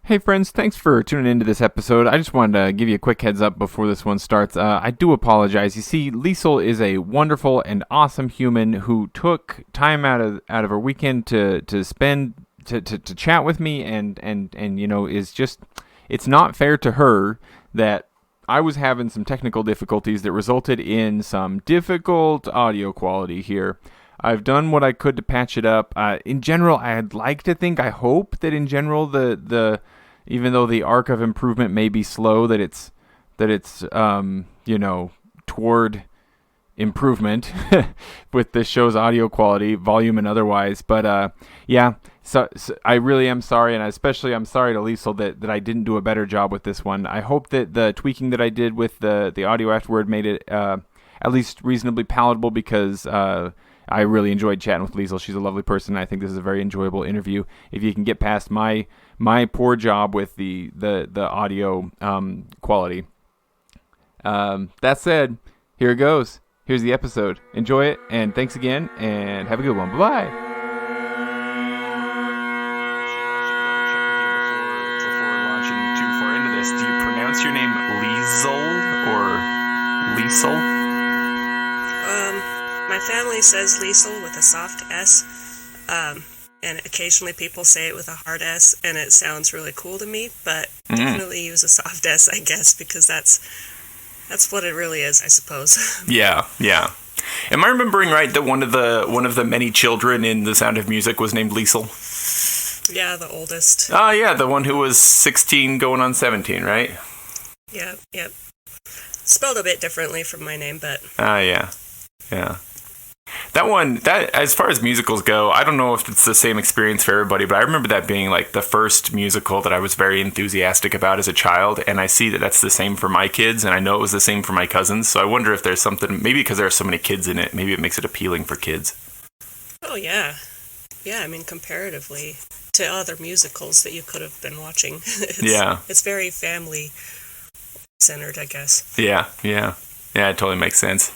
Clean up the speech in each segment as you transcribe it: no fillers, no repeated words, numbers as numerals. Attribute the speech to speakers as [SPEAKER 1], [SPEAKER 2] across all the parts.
[SPEAKER 1] Hey friends, thanks for tuning into this episode. I just wanted to give you a quick heads up before this one starts. I do apologize. You see, Leisel is a wonderful and awesome human who took time out of her weekend to spend to chat with me and is just, it's not fair to her that I was having some technical difficulties that resulted in some difficult audio quality here. I've done what I could to patch it up. In general, I'd like to think, I hope that in general the even though the arc of improvement may be slow, that it's toward improvement with this show's audio quality, volume and otherwise. But so I really am sorry, and especially I'm sorry to Liesel that I didn't do a better job with this one. I hope that the tweaking that I did with the audio afterward made it at least reasonably palatable, because I really enjoyed chatting with Liesel. She's a lovely person. I think this is a very enjoyable interview. If you can get past my poor job with the audio quality. That said, here it goes. Here's the episode. Enjoy it, and thanks again, and have a good one. Bye-bye. Before launching too far into this, do you pronounce your name Leisel or Leisel?
[SPEAKER 2] My family says Leisel with a soft S, and occasionally people say it with a hard S, and it sounds really cool to me, but definitely use a soft S, I guess, because that's what it really is, I suppose.
[SPEAKER 3] Yeah. Am I remembering right that one of the many children in The Sound of Music was named Leisel?
[SPEAKER 2] Yeah, the oldest.
[SPEAKER 3] Oh, yeah, the one who was 16 going on 17, right?
[SPEAKER 2] Yep. Spelled a bit differently from my name, but...
[SPEAKER 3] Yeah. That as far as musicals go, I don't know if it's the same experience for everybody, but I remember that being like the first musical that I was very enthusiastic about as a child, and I see that that's the same for my kids, and I know it was the same for my cousins, so I wonder if there's something, maybe because there are so many kids in it, maybe it makes it appealing for kids.
[SPEAKER 2] Oh, yeah. Yeah, I mean, comparatively to other musicals that you could have been watching. It's very family-centered, I guess.
[SPEAKER 3] Yeah, it totally makes sense.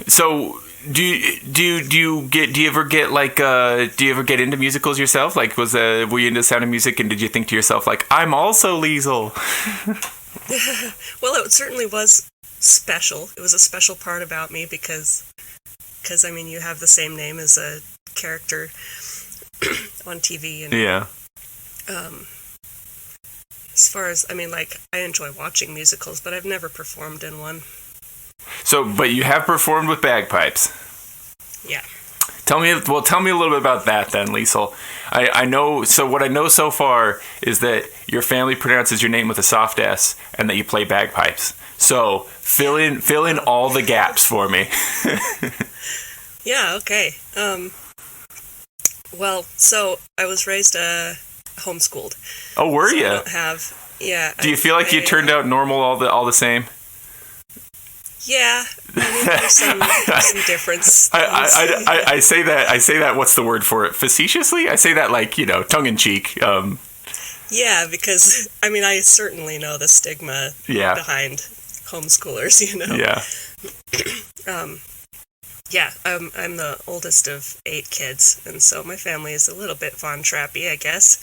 [SPEAKER 3] So do you ever get into musicals yourself? Like, were you into Sound of Music, and did you think to yourself, like, I'm also Leisel?
[SPEAKER 2] Well, it certainly was special. It was a special part about me because I mean, you have the same name as a character on TV, and
[SPEAKER 3] yeah.
[SPEAKER 2] As far as, I mean, like, I enjoy watching musicals, but I've never performed in one.
[SPEAKER 3] So, but you have performed with bagpipes.
[SPEAKER 2] Yeah.
[SPEAKER 3] Tell me a little bit about that then, Leisel. I know, so what I know so far is that your family pronounces your name with a soft S, and that you play bagpipes. So, fill in all the gaps for me.
[SPEAKER 2] Yeah, okay. Well, so I was raised homeschooled.
[SPEAKER 3] Oh, were you?
[SPEAKER 2] I don't have, yeah.
[SPEAKER 3] Do you feel like you turned out normal all the same?
[SPEAKER 2] Yeah, I mean, there's some difference.
[SPEAKER 3] I say that. What's the word for it? Facetiously? I say that like, tongue in cheek.
[SPEAKER 2] Yeah, because I mean, I certainly know the stigma behind homeschoolers.
[SPEAKER 3] Yeah.
[SPEAKER 2] I'm the oldest of 8 kids, and so my family is a little bit VonTrappy, I guess.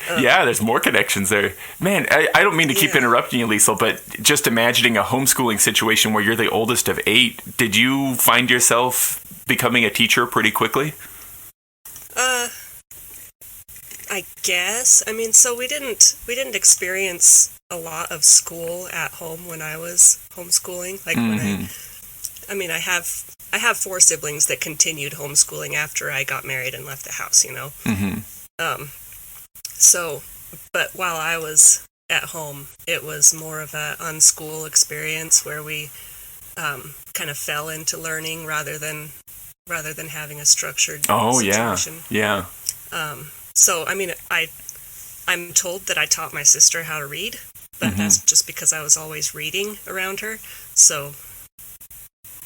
[SPEAKER 3] There's more connections there. Man, I don't mean to keep interrupting you, Leisel, but just imagining a homeschooling situation where you're the oldest of 8, did you find yourself becoming a teacher pretty quickly?
[SPEAKER 2] I guess. I mean, so we didn't experience a lot of school at home when I was homeschooling. Like when I have 4 siblings that continued homeschooling after I got married and left the house, So, but while I was at home, it was more of a unschool experience where we kind of fell into learning rather than having a structured situation.
[SPEAKER 3] Yeah.
[SPEAKER 2] So, I mean, I'm told that I taught my sister how to read, but that's just because I was always reading around her. So,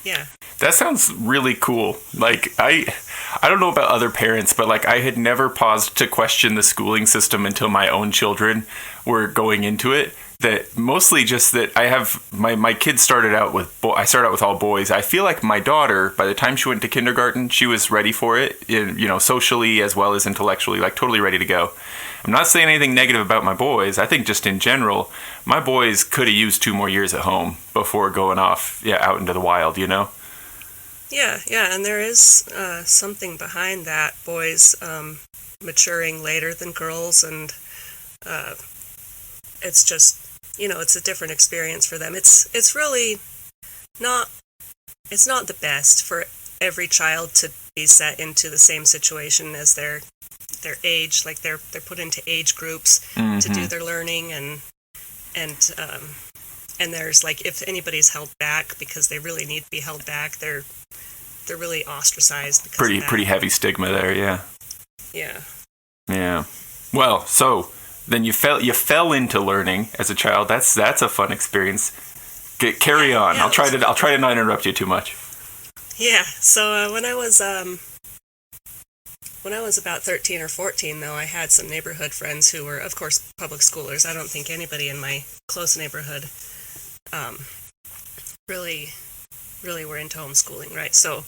[SPEAKER 2] yeah.
[SPEAKER 3] That sounds really cool. Like, I don't know about other parents, but like I had never paused to question the schooling system until my own children were going into it. that mostly just that I have my kids started out with I started out with all boys. I feel like my daughter, by the time she went to kindergarten, she was ready for it, socially as well as intellectually, like totally ready to go. I'm not saying anything negative about my boys. I think just in general, my boys could have used 2 more years at home before going off, out into the wild,
[SPEAKER 2] Yeah, and there is something behind that, boys maturing later than girls, and it's just, it's a different experience for them. It's really not the best for every child to be set into the same situation as their age. Like they're put into age groups to do their learning, and there's like, if anybody's held back because they really need to be held back, they're really ostracized because of that.
[SPEAKER 3] Pretty heavy stigma there, yeah.
[SPEAKER 2] Yeah.
[SPEAKER 3] Well, so then you fell into learning as a child. That's a fun experience. Carry on.
[SPEAKER 2] Yeah,
[SPEAKER 3] I'll try to not interrupt you too much.
[SPEAKER 2] Yeah. So when I was about 13 or 14, though, I had some neighborhood friends who were, of course, public schoolers. I don't think anybody in my close neighborhood really were into homeschooling, right? So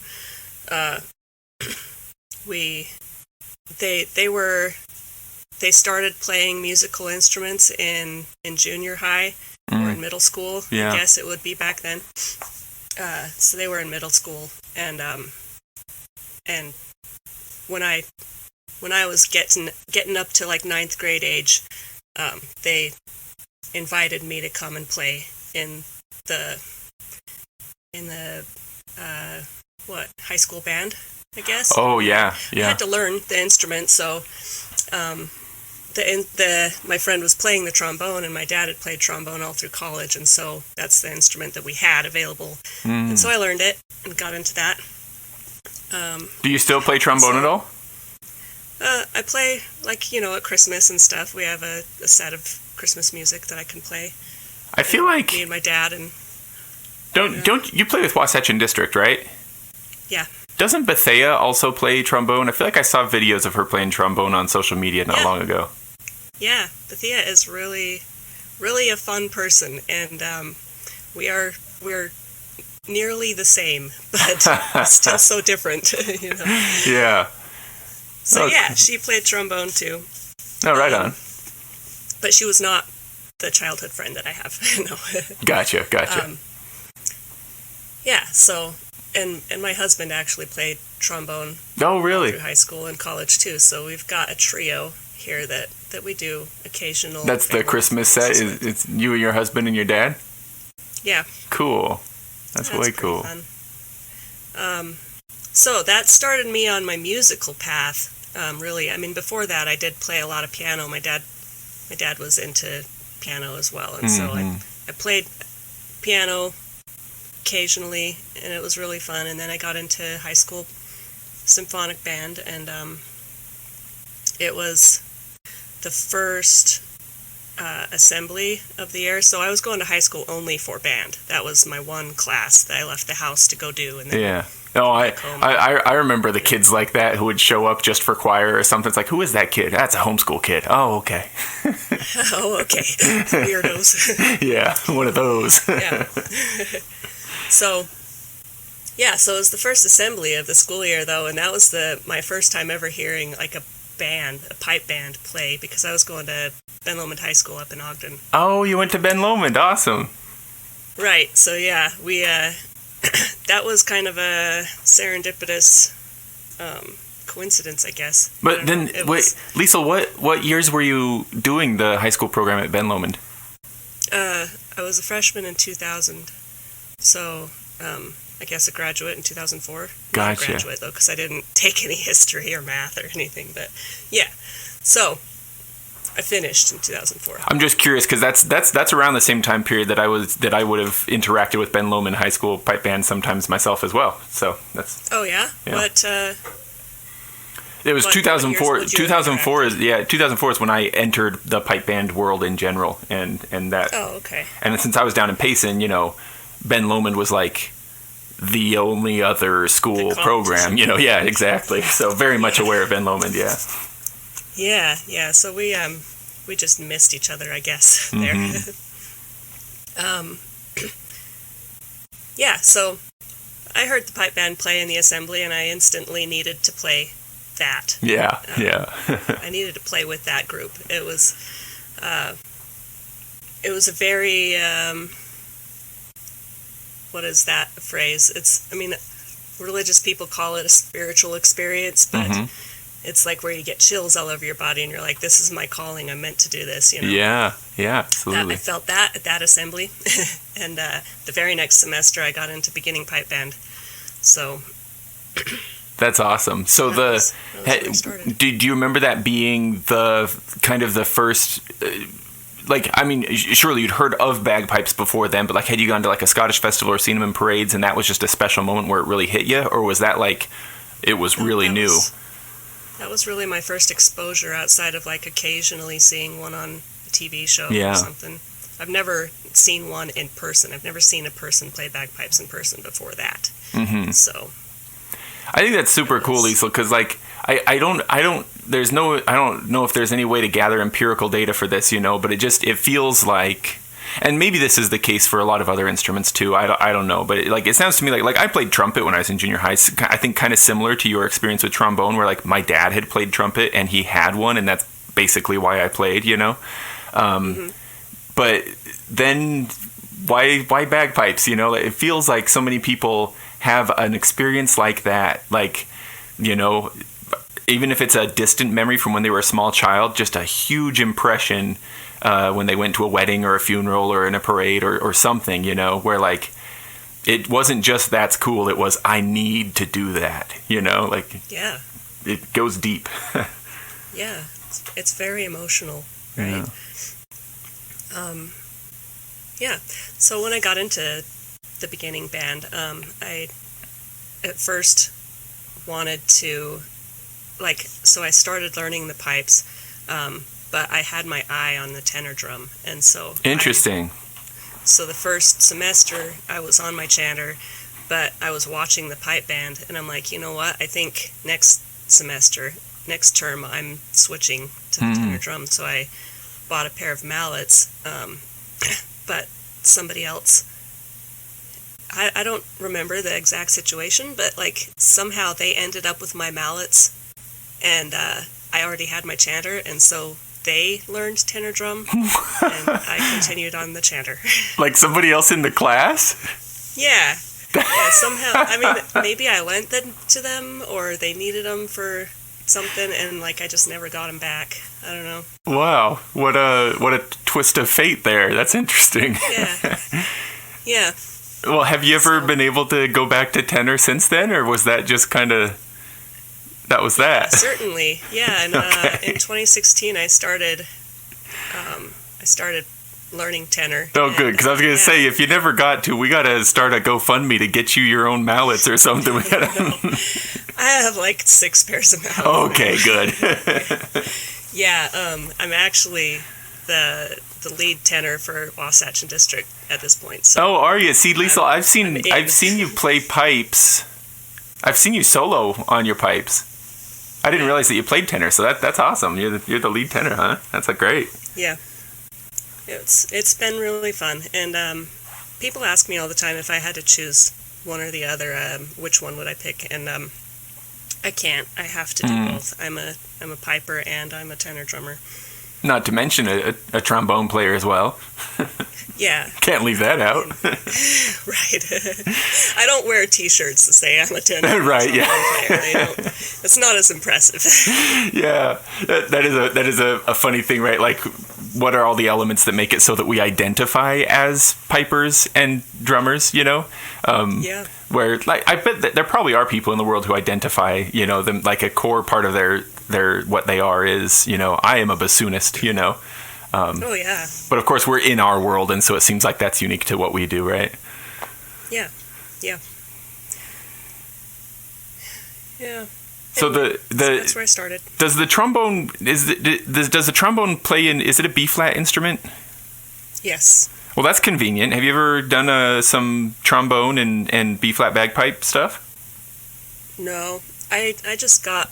[SPEAKER 2] they started playing musical instruments in junior high or in middle school.
[SPEAKER 3] Yeah.
[SPEAKER 2] I guess it would be back then. So they were in middle school, and when I was getting up to like 9th grade age, they invited me to come and play in the high school band, I guess.
[SPEAKER 3] Oh yeah.
[SPEAKER 2] I had to learn the instrument, so my friend was playing the trombone, and my dad had played trombone all through college, and so that's the instrument that we had available. And so I learned it and got into that.
[SPEAKER 3] Do you still play trombone at all?
[SPEAKER 2] I play, like, at Christmas and stuff. We have a set of Christmas music that I can play.
[SPEAKER 3] I feel like
[SPEAKER 2] me and my dad and
[SPEAKER 3] don't you play with Wasatch District, right?
[SPEAKER 2] Yeah.
[SPEAKER 3] Doesn't Bethea also play trombone? I feel like I saw videos of her playing trombone on social media not long ago.
[SPEAKER 2] Yeah, Bethea is really, really a fun person, and we're nearly the same, but still so different.
[SPEAKER 3] Yeah.
[SPEAKER 2] So she played trombone too.
[SPEAKER 3] Oh, right on.
[SPEAKER 2] But she was not the childhood friend that I have. No.
[SPEAKER 3] Gotcha.
[SPEAKER 2] Yeah. So, and my husband actually played trombone.
[SPEAKER 3] Oh, really?
[SPEAKER 2] Through high school and college too. So we've got a trio here that we do occasional.
[SPEAKER 3] That's the Christmas set. It's you and your husband and your dad.
[SPEAKER 2] Yeah.
[SPEAKER 3] Cool. That's way cool.
[SPEAKER 2] Fun. So that started me on my musical path. Really, I mean, before that, I did play a lot of piano. My dad was into piano as well, and so I played piano occasionally, and it was really fun. And then I got into high school symphonic band, and it was the first assembly of the year. So I was going to high school only for band. That was my one class that I left the house to go do. And then
[SPEAKER 3] I remember the kids like that who would show up just for choir or something. It's like, who is that kid? That's a homeschool kid. Oh, okay.
[SPEAKER 2] Oh, okay. Weirdos.
[SPEAKER 3] Yeah, one of those.
[SPEAKER 2] Yeah. So it was the first assembly of the school year, though, and that was my first time ever hearing like a pipe band play, because I was going to Ben Lomond High School up in Ogden.
[SPEAKER 3] Oh, you went to Ben Lomond. Awesome.
[SPEAKER 2] Right. So yeah, we that was kind of a serendipitous coincidence, I guess.
[SPEAKER 3] But then, wait, Leisel, what years were you doing the high school program at Ben Lomond?
[SPEAKER 2] I was a freshman in 2000, so I guess a graduate in 2004.
[SPEAKER 3] Gotcha.
[SPEAKER 2] Not a graduate, though, because I didn't take any history or math or anything, but yeah. So I finished in 2004.
[SPEAKER 3] I'm just curious, because that's around the same time period that I would have interacted with Ben Lomond High School pipe band sometimes myself as well. So that's.
[SPEAKER 2] Oh yeah. What?
[SPEAKER 3] It was 2004. 2004 is 2004 is when I entered the pipe band world in general, and that.
[SPEAKER 2] Oh, okay.
[SPEAKER 3] And since I was down in Payson, Ben Lomond was like the only other school program. Yeah, exactly. So very much aware of Ben Lomond. Yeah.
[SPEAKER 2] Yeah. So we just missed each other, I guess. There. Um, yeah, so I heard the pipe band play in the assembly, and I instantly needed to play that.
[SPEAKER 3] Yeah,
[SPEAKER 2] I needed to play with that group. It was a very, what is that phrase? Religious people call it a spiritual experience, but it's like where you get chills all over your body and you're like, this is my calling. I'm meant to do this, you know?
[SPEAKER 3] Yeah, absolutely.
[SPEAKER 2] I felt that at that assembly. And the very next semester I got into beginning pipe band. So
[SPEAKER 3] that's awesome. So
[SPEAKER 2] that was where it started.
[SPEAKER 3] do you remember that being the kind of the first, surely you'd heard of bagpipes before then, but like, had you gone to like a Scottish festival or seen them in parades and that was just a special moment where it really hit you? Or was that like, it was really new?
[SPEAKER 2] That was really my first exposure outside of like occasionally seeing one on a TV show or something. I've never seen one in person. I've never seen a person play bagpipes in person before that. So
[SPEAKER 3] I think that's super cool, Leisel, because like I don't know if there's any way to gather empirical data for this, you know, but it feels like, and maybe this is the case for a lot of other instruments too. I don't know, but it sounds to me like I played trumpet when I was in junior high. I think kind of similar to your experience with trombone, where like my dad had played trumpet and he had one, and that's basically why I played, you know. But then why bagpipes? You know, it feels like so many people have an experience like that, like, you know, even if it's a distant memory from when they were a small child, just a huge impression when they went to a wedding or a funeral or in a parade or something, you know, where like it wasn't just that's cool, it was I need to do that, you know, like it goes deep.
[SPEAKER 2] Yeah, it's very emotional, right? So when I got into the beginning band, I at first wanted to, so I started learning the pipes, but I had my eye on the tenor drum, and so
[SPEAKER 3] interesting.
[SPEAKER 2] So the first semester I was on my chanter, but I was watching the pipe band, and I'm like, you know what? I think next term, I'm switching to the tenor drum. So I bought a pair of mallets, but somebody else, I don't remember the exact situation, but like somehow they ended up with my mallets, and I already had my chanter, and so they learned tenor drum, and I continued on the chanter.
[SPEAKER 3] Like somebody else in the class?
[SPEAKER 2] Yeah, somehow. I mean, maybe I lent them to them, or they needed them for something, and like I just never got them back. I don't know.
[SPEAKER 3] Wow, what a twist of fate there. That's interesting.
[SPEAKER 2] Yeah.
[SPEAKER 3] Well, have you ever been able to go back to tenor since then, or was that just kind of that was that?
[SPEAKER 2] Certainly, yeah. And in 2016, I started learning tenor.
[SPEAKER 3] Oh, good, because I was going to say, if you never got to, we got to start a GoFundMe to get you your own mallets or something. We gotta...
[SPEAKER 2] I have like 6 pairs of mallets.
[SPEAKER 3] Okay, good.
[SPEAKER 2] Yeah, I'm actually the lead tenor for Wasatch District at this point. So,
[SPEAKER 3] oh, are you? See, Leisel, I've seen you play pipes. I've seen you solo on your pipes. I didn't realize that you played tenor, so that's awesome. You're the lead tenor, huh? That's great.
[SPEAKER 2] Yeah, it's been really fun, and people ask me all the time if I had to choose one or the other, which one would I pick? And I can't. I have to do both. I'm a piper and I'm a tenor drummer.
[SPEAKER 3] Not to mention a trombone player as well.
[SPEAKER 2] Yeah.
[SPEAKER 3] Can't leave that out.
[SPEAKER 2] Right. I don't wear T-shirts to say I'm a tenor
[SPEAKER 3] right, yeah.
[SPEAKER 2] player. It's not as impressive.
[SPEAKER 3] Yeah. That is a funny thing, right? Like, what are all the elements that make it so that we identify as pipers and drummers, you know?
[SPEAKER 2] Yeah.
[SPEAKER 3] Where, like, I bet that there probably are people in the world who identify, you know, them like a core part of their what they are is, you know, I am a bassoonist, you know.
[SPEAKER 2] Oh yeah.
[SPEAKER 3] But of course, we're in our world, and so it seems like that's unique to what we do, right?
[SPEAKER 2] Yeah. Yeah. Yeah.
[SPEAKER 3] So
[SPEAKER 2] that's where I started.
[SPEAKER 3] Does the trombone does the trombone play in? Is it a B flat instrument?
[SPEAKER 2] Yes.
[SPEAKER 3] Well, that's convenient. Have you ever done some trombone and B flat bagpipe stuff?
[SPEAKER 2] No, I just got.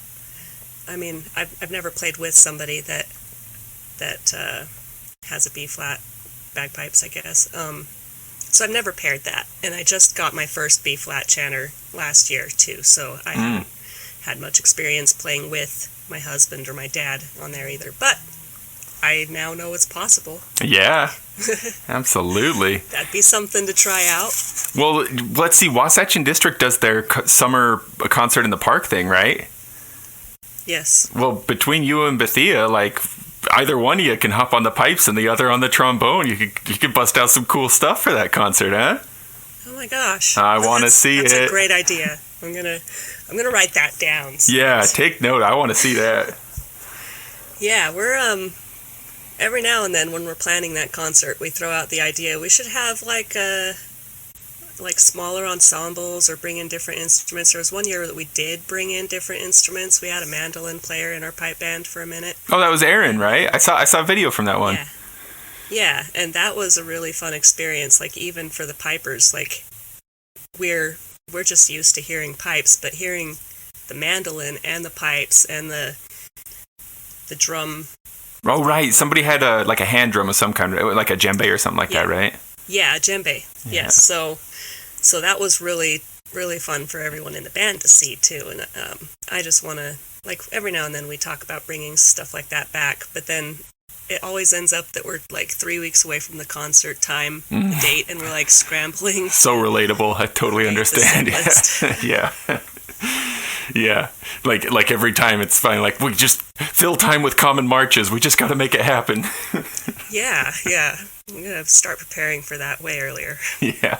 [SPEAKER 2] I mean, I've never played with somebody that has a B flat bagpipes, I guess. So I've never paired that, and I just got my first B flat chanter last year too. So I haven't had much experience playing with my husband or my dad on there either, but I now know it's possible.
[SPEAKER 3] Yeah, absolutely.
[SPEAKER 2] That'd be something to try out.
[SPEAKER 3] Well, let's see. Wasatch District does their summer concert in the park thing, right?
[SPEAKER 2] Yes.
[SPEAKER 3] Well, between you and Bethia, like, either one of you can hop on the pipes and the other on the trombone. You could bust out some cool stuff for that concert, huh?
[SPEAKER 2] Oh my gosh!
[SPEAKER 3] I want to see it.
[SPEAKER 2] That's a great idea. I'm gonna write that down.
[SPEAKER 3] Yeah, take note. I want to see that.
[SPEAKER 2] Yeah, we're every now and then when we're planning that concert, we throw out the idea we should have like smaller ensembles or bring in different instruments. There was one year that we did bring in different instruments. We had a mandolin player in our pipe band for a minute.
[SPEAKER 3] Oh, that was Aaron, right? I saw a video from that one.
[SPEAKER 2] Yeah, and that was a really fun experience. Like, even for the pipers, like, we're just used to hearing pipes, but hearing the mandolin and the pipes and the drum.
[SPEAKER 3] Oh, right. Somebody had a hand drum of some kind, like a djembe or something like that, right?
[SPEAKER 2] Yeah, a djembe.
[SPEAKER 3] Yeah.
[SPEAKER 2] Yes. So that was really, really fun for everyone in the band to see too. And I just want to, like, every now and then we talk about bringing stuff like that back, but then it always ends up that we're like 3 weeks away from the concert time, the date, and we're like scrambling.
[SPEAKER 3] So relatable. I totally understand. Yeah. Yeah. Like every time it's fine. Like, we just fill time with common marches. We just got to make it happen.
[SPEAKER 2] Yeah. I'm going to start preparing for that way earlier.
[SPEAKER 3] Yeah.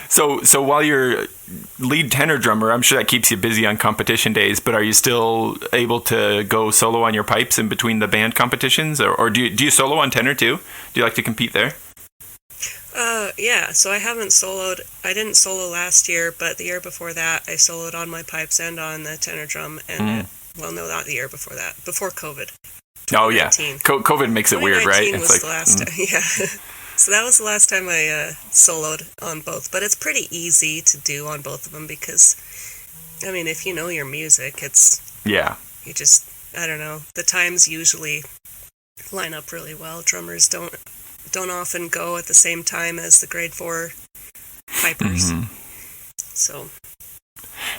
[SPEAKER 3] So while you're lead tenor drummer, I'm sure that keeps you busy on competition days, but are you still able to go solo on your pipes in between the band competitions? Or do you solo on tenor too? Do you like to compete there?
[SPEAKER 2] Yeah, so I haven't soloed. I didn't solo last year, but the year before that, I soloed on my pipes and on the tenor drum. And well, no, not the year before that. Before COVID.
[SPEAKER 3] Oh, yeah. COVID makes it weird, right?
[SPEAKER 2] 2019 was the last time. Yeah. So that was the last time I soloed on both. But it's pretty easy to do on both of them because, I mean, if you know your music, it's... Yeah. You just, I don't know. The times usually line up really well. Drummers don't often go at the same time as the grade 4 pipers. So...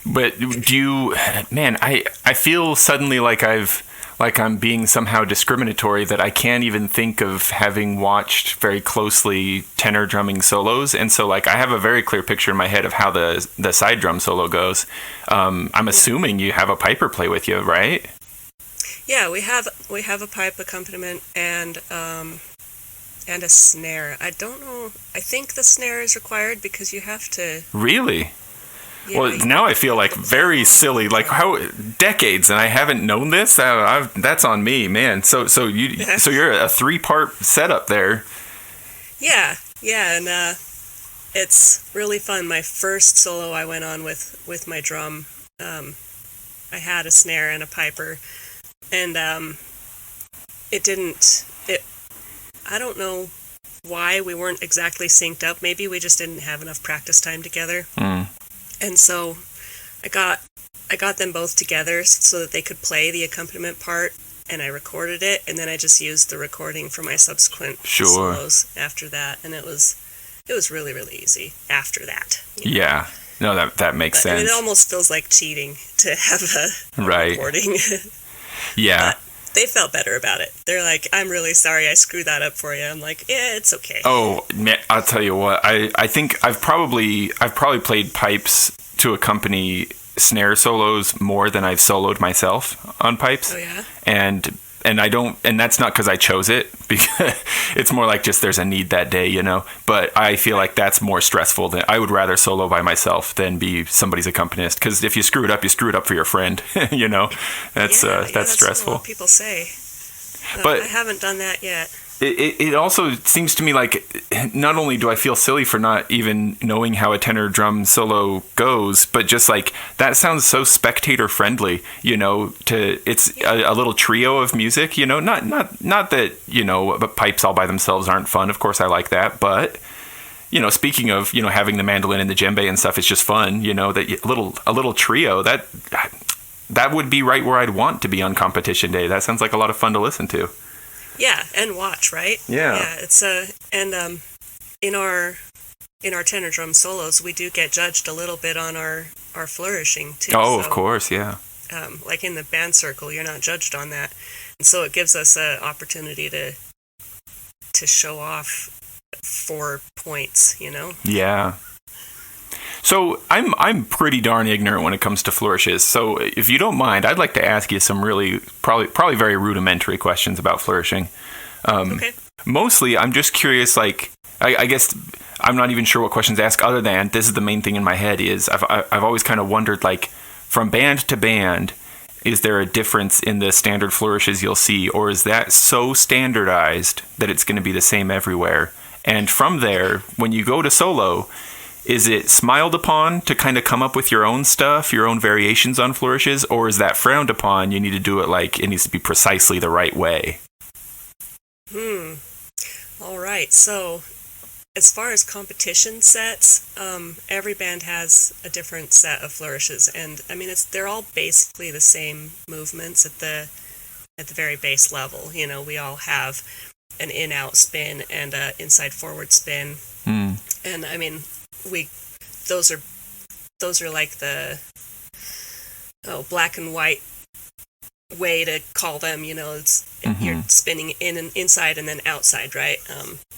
[SPEAKER 3] But do you... Man, I feel suddenly like I'm being somehow discriminatory that I can't even think of having watched very closely tenor drumming solos. And so, like, I have a very clear picture in my head of how the side drum solo goes. I'm assuming you have a piper play with you, right?
[SPEAKER 2] Yeah, we have a pipe accompaniment and a snare. I don't know. I think the snare is required because you have to... Really? Yeah,
[SPEAKER 3] well, now I feel like very silly. Like, how decades and I haven't known this. That's on me, man. So you're a 3-part setup there.
[SPEAKER 2] Yeah, and it's really fun. My first solo I went on with my drum, I had a snare and a piper, and I don't know why we weren't exactly synced up. Maybe we just didn't have enough practice time together. And so I got them both together so that they could play the accompaniment part, and I recorded it, and then I just used the recording for my subsequent solos after that, and it was really, really easy after that.
[SPEAKER 3] Yeah. No, that makes sense.
[SPEAKER 2] It almost feels like cheating to have a recording.
[SPEAKER 3] Yeah.
[SPEAKER 2] But they felt better about it. They're like, I'm really sorry I screwed that up for you. I'm like, yeah, it's okay.
[SPEAKER 3] Oh, man, I'll tell you what. I think I've probably played pipes to accompany snare solos more than I've soloed myself on pipes.
[SPEAKER 2] Oh, yeah?
[SPEAKER 3] And I don't, and that's not because I chose it, because it's more like just there's a need that day, you know. But I feel like that's more stressful than I would rather solo by myself than be somebody's accompanist. Because if you screw it up for your friend, you know. That's stressful.
[SPEAKER 2] What a lot of people say.
[SPEAKER 3] But
[SPEAKER 2] I haven't done that yet.
[SPEAKER 3] It also seems to me like not only do I feel silly for not even knowing how a tenor drum solo goes, but just like that sounds so spectator friendly, you know, it's a little trio of music, you know, not that, you know, but pipes all by themselves aren't fun. Of course I like that, but you know, speaking of, you know, having the mandolin and the djembe and stuff, it's just fun, you know, that a little trio that would be right where I'd want to be on competition day. That sounds like a lot of fun to listen to.
[SPEAKER 2] Yeah, and watch, right?
[SPEAKER 3] Yeah.
[SPEAKER 2] It's and in our tenor drum solos, we do get judged a little bit on our flourishing too.
[SPEAKER 3] Oh, of course, yeah.
[SPEAKER 2] Like in the band circle, you're not judged on that, and so it gives us an opportunity to show off 4 points, you know?
[SPEAKER 3] Yeah. So I'm pretty darn ignorant when it comes to flourishes. So if you don't mind, I'd like to ask you some really probably very rudimentary questions about flourishing.
[SPEAKER 2] Okay.
[SPEAKER 3] Mostly, I'm just curious. Like, I guess I'm not even sure what questions to ask. Other than this is the main thing in my head is I've always kind of wondered, like, from band to band, is there a difference in the standard flourishes you'll see, or is that so standardized that it's going to be the same everywhere? And from there, when you go to solo, is it smiled upon to kind of come up with your own stuff, your own variations on flourishes, or is that frowned upon? You need to do it like it needs to be precisely the right way.
[SPEAKER 2] All right. So, as far as competition sets, every band has a different set of flourishes, and I mean they're all basically the same movements at the very base level. You know, we all have an in-out spin and a inside-forward spin, and I mean those are like the black and white way to call them. You know, you're spinning in and inside and then outside, right?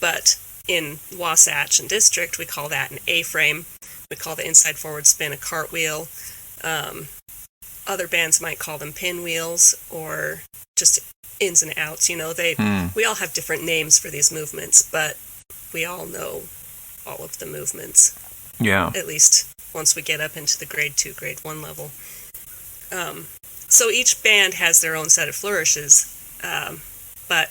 [SPEAKER 2] But in Wasatch and District, we call that an A-frame. We call the inside forward spin a cartwheel. Other bands might call them pinwheels or just ins and outs. You know, we all have different names for these movements, but we all know all of the movements.
[SPEAKER 3] Yeah.
[SPEAKER 2] At least once we get up into the grade 2, grade 1 level. So each band has their own set of flourishes, but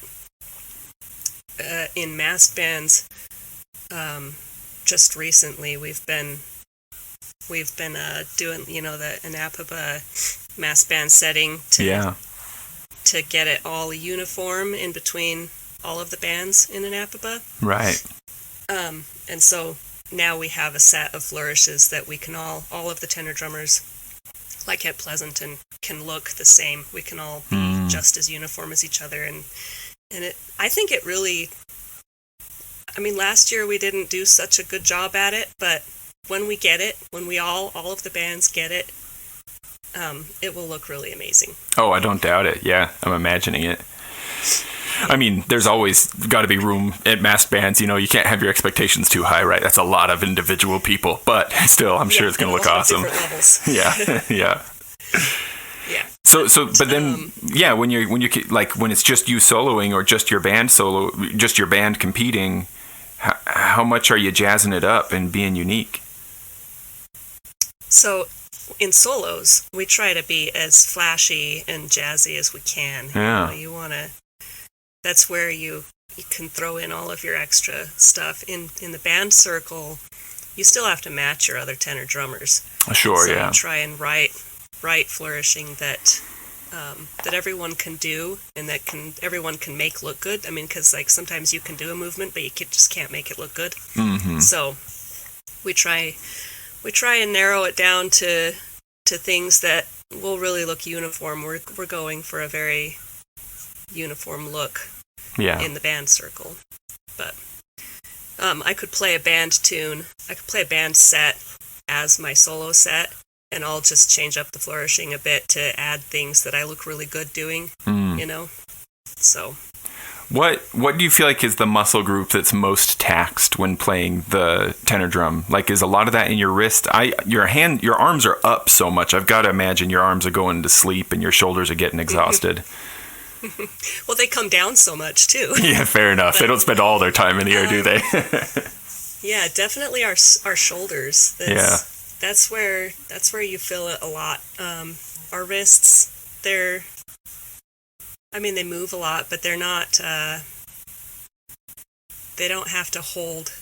[SPEAKER 2] in mass bands, just recently we've been doing, you know, the Anapaba mass band setting to get it all uniform in between all of the bands in Anapaba.
[SPEAKER 3] Right.
[SPEAKER 2] And so now we have a set of flourishes that we can all of the tenor drummers, like at Pleasanton, can look the same. We can all be just as uniform as each other, and I think it really, I mean, last year we didn't do such a good job at it, but when we get it, when we all of the bands get it, it will look really amazing.
[SPEAKER 3] Oh, I don't doubt it. Yeah, I'm imagining it. I mean, there's always got to be room at mass bands. You know, you can't have your expectations too high, right? That's a lot of individual people, but still, I'm sure it's going to look awesome. Yeah, yeah.
[SPEAKER 2] Yeah.
[SPEAKER 3] So, but then, when you like when it's just you soloing or just your band solo, just your band competing, how much are you jazzing it up and being unique?
[SPEAKER 2] So, in solos, we try to be as flashy and jazzy as we can.
[SPEAKER 3] Yeah.
[SPEAKER 2] You want to. That's where you can throw in all of your extra stuff. In the band circle, you still have to match your other tenor drummers.
[SPEAKER 3] Sure,
[SPEAKER 2] so
[SPEAKER 3] yeah.
[SPEAKER 2] You try and write flourishing that everyone can do and that everyone can make look good. I mean, because like sometimes you can do a movement, but you just can't make it look good. Mm-hmm. So we try and narrow it down to things that will really look uniform. We're going for a very uniform look in the band circle. But I could play a band tune. I could play a band set as my solo set, and I'll just change up the flourishing a bit to add things that I look really good doing, you know? So.
[SPEAKER 3] What do you feel like is the muscle group that's most taxed when playing the tenor drum? Like, is a lot of that in your wrist? Your arms are up so much. I've got to imagine your arms are going to sleep and your shoulders are getting exhausted.
[SPEAKER 2] Well, they come down so much too.
[SPEAKER 3] Yeah, fair enough. But, they don't spend all their time in the air, do they?
[SPEAKER 2] Yeah, definitely our shoulders. That's where you feel it a lot. Our wrists, they move a lot, but they're not, they don't have to hold,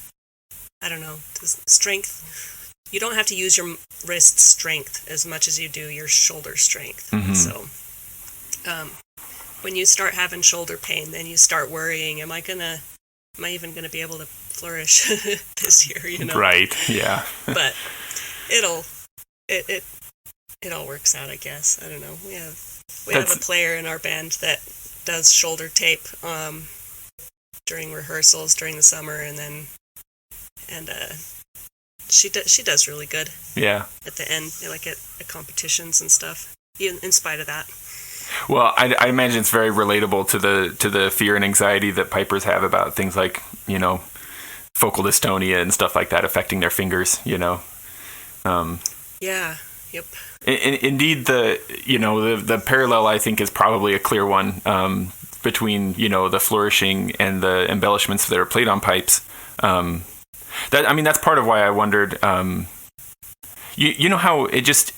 [SPEAKER 2] I don't know, strength. You don't have to use your wrist strength as much as you do your shoulder strength. Mm-hmm. So, when you start having shoulder pain, then you start worrying, am I even gonna be able to flourish this year, you know?
[SPEAKER 3] Right, yeah.
[SPEAKER 2] But it all works out, I guess. I don't know. We have a player in our band that does shoulder tape during rehearsals during the summer, and she does really good.
[SPEAKER 1] Yeah.
[SPEAKER 2] At the end, like at competitions and stuff. In spite of that.
[SPEAKER 3] Well, I imagine it's very relatable to the fear and anxiety that pipers have about things like, focal dystonia and stuff like that affecting their fingers.
[SPEAKER 2] Yeah. Yep.
[SPEAKER 3] Indeed, the parallel I think is probably a clear one between the flourishing and the embellishments that are played on pipes. That's part of why I wondered. You know how it just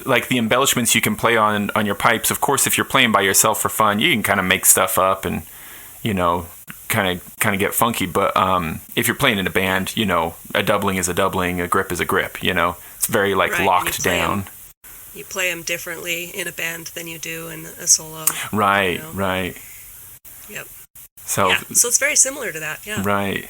[SPEAKER 3] like the embellishments you can play on your pipes. Of course, if you're playing by yourself for fun, you can kind of make stuff up and kind of get funky. But if you're playing in a band, a doubling is a doubling, a grip is a grip. It's very locked down.
[SPEAKER 2] You play them differently in a band than you do in a solo.
[SPEAKER 3] Right. Right.
[SPEAKER 2] Yep.
[SPEAKER 3] So
[SPEAKER 2] it's very similar to that. Yeah.
[SPEAKER 3] Right.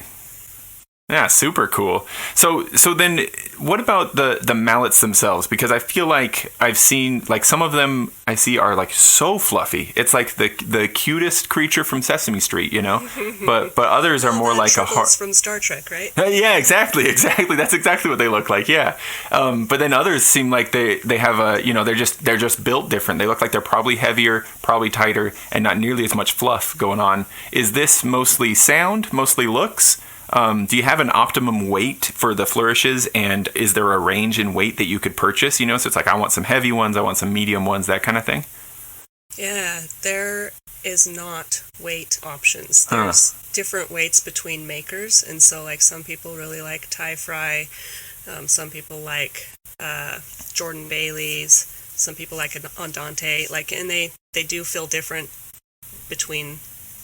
[SPEAKER 3] Yeah, super cool. So then what about the mallets themselves? Because I feel like I've seen, some of them I see are, so fluffy. It's like the cutest creature from Sesame Street, But others are more like a heart.
[SPEAKER 2] From Star Trek, right?
[SPEAKER 3] Yeah, exactly. That's exactly what they look like, yeah. But then others seem like they have they're just built different. They look like they're probably heavier, probably tighter, and not nearly as much fluff going on. Is this mostly sound, mostly looks? Do you have an optimum weight for the flourishes, and is there a range in weight that you could purchase? So it's like, I want some heavy ones, I want some medium ones, that kind of thing?
[SPEAKER 2] Yeah, there is not weight options. There's different weights between makers, and so some people really like Tie Fry, some people like Jordan Bailey's, some people like Andante, and they do feel different between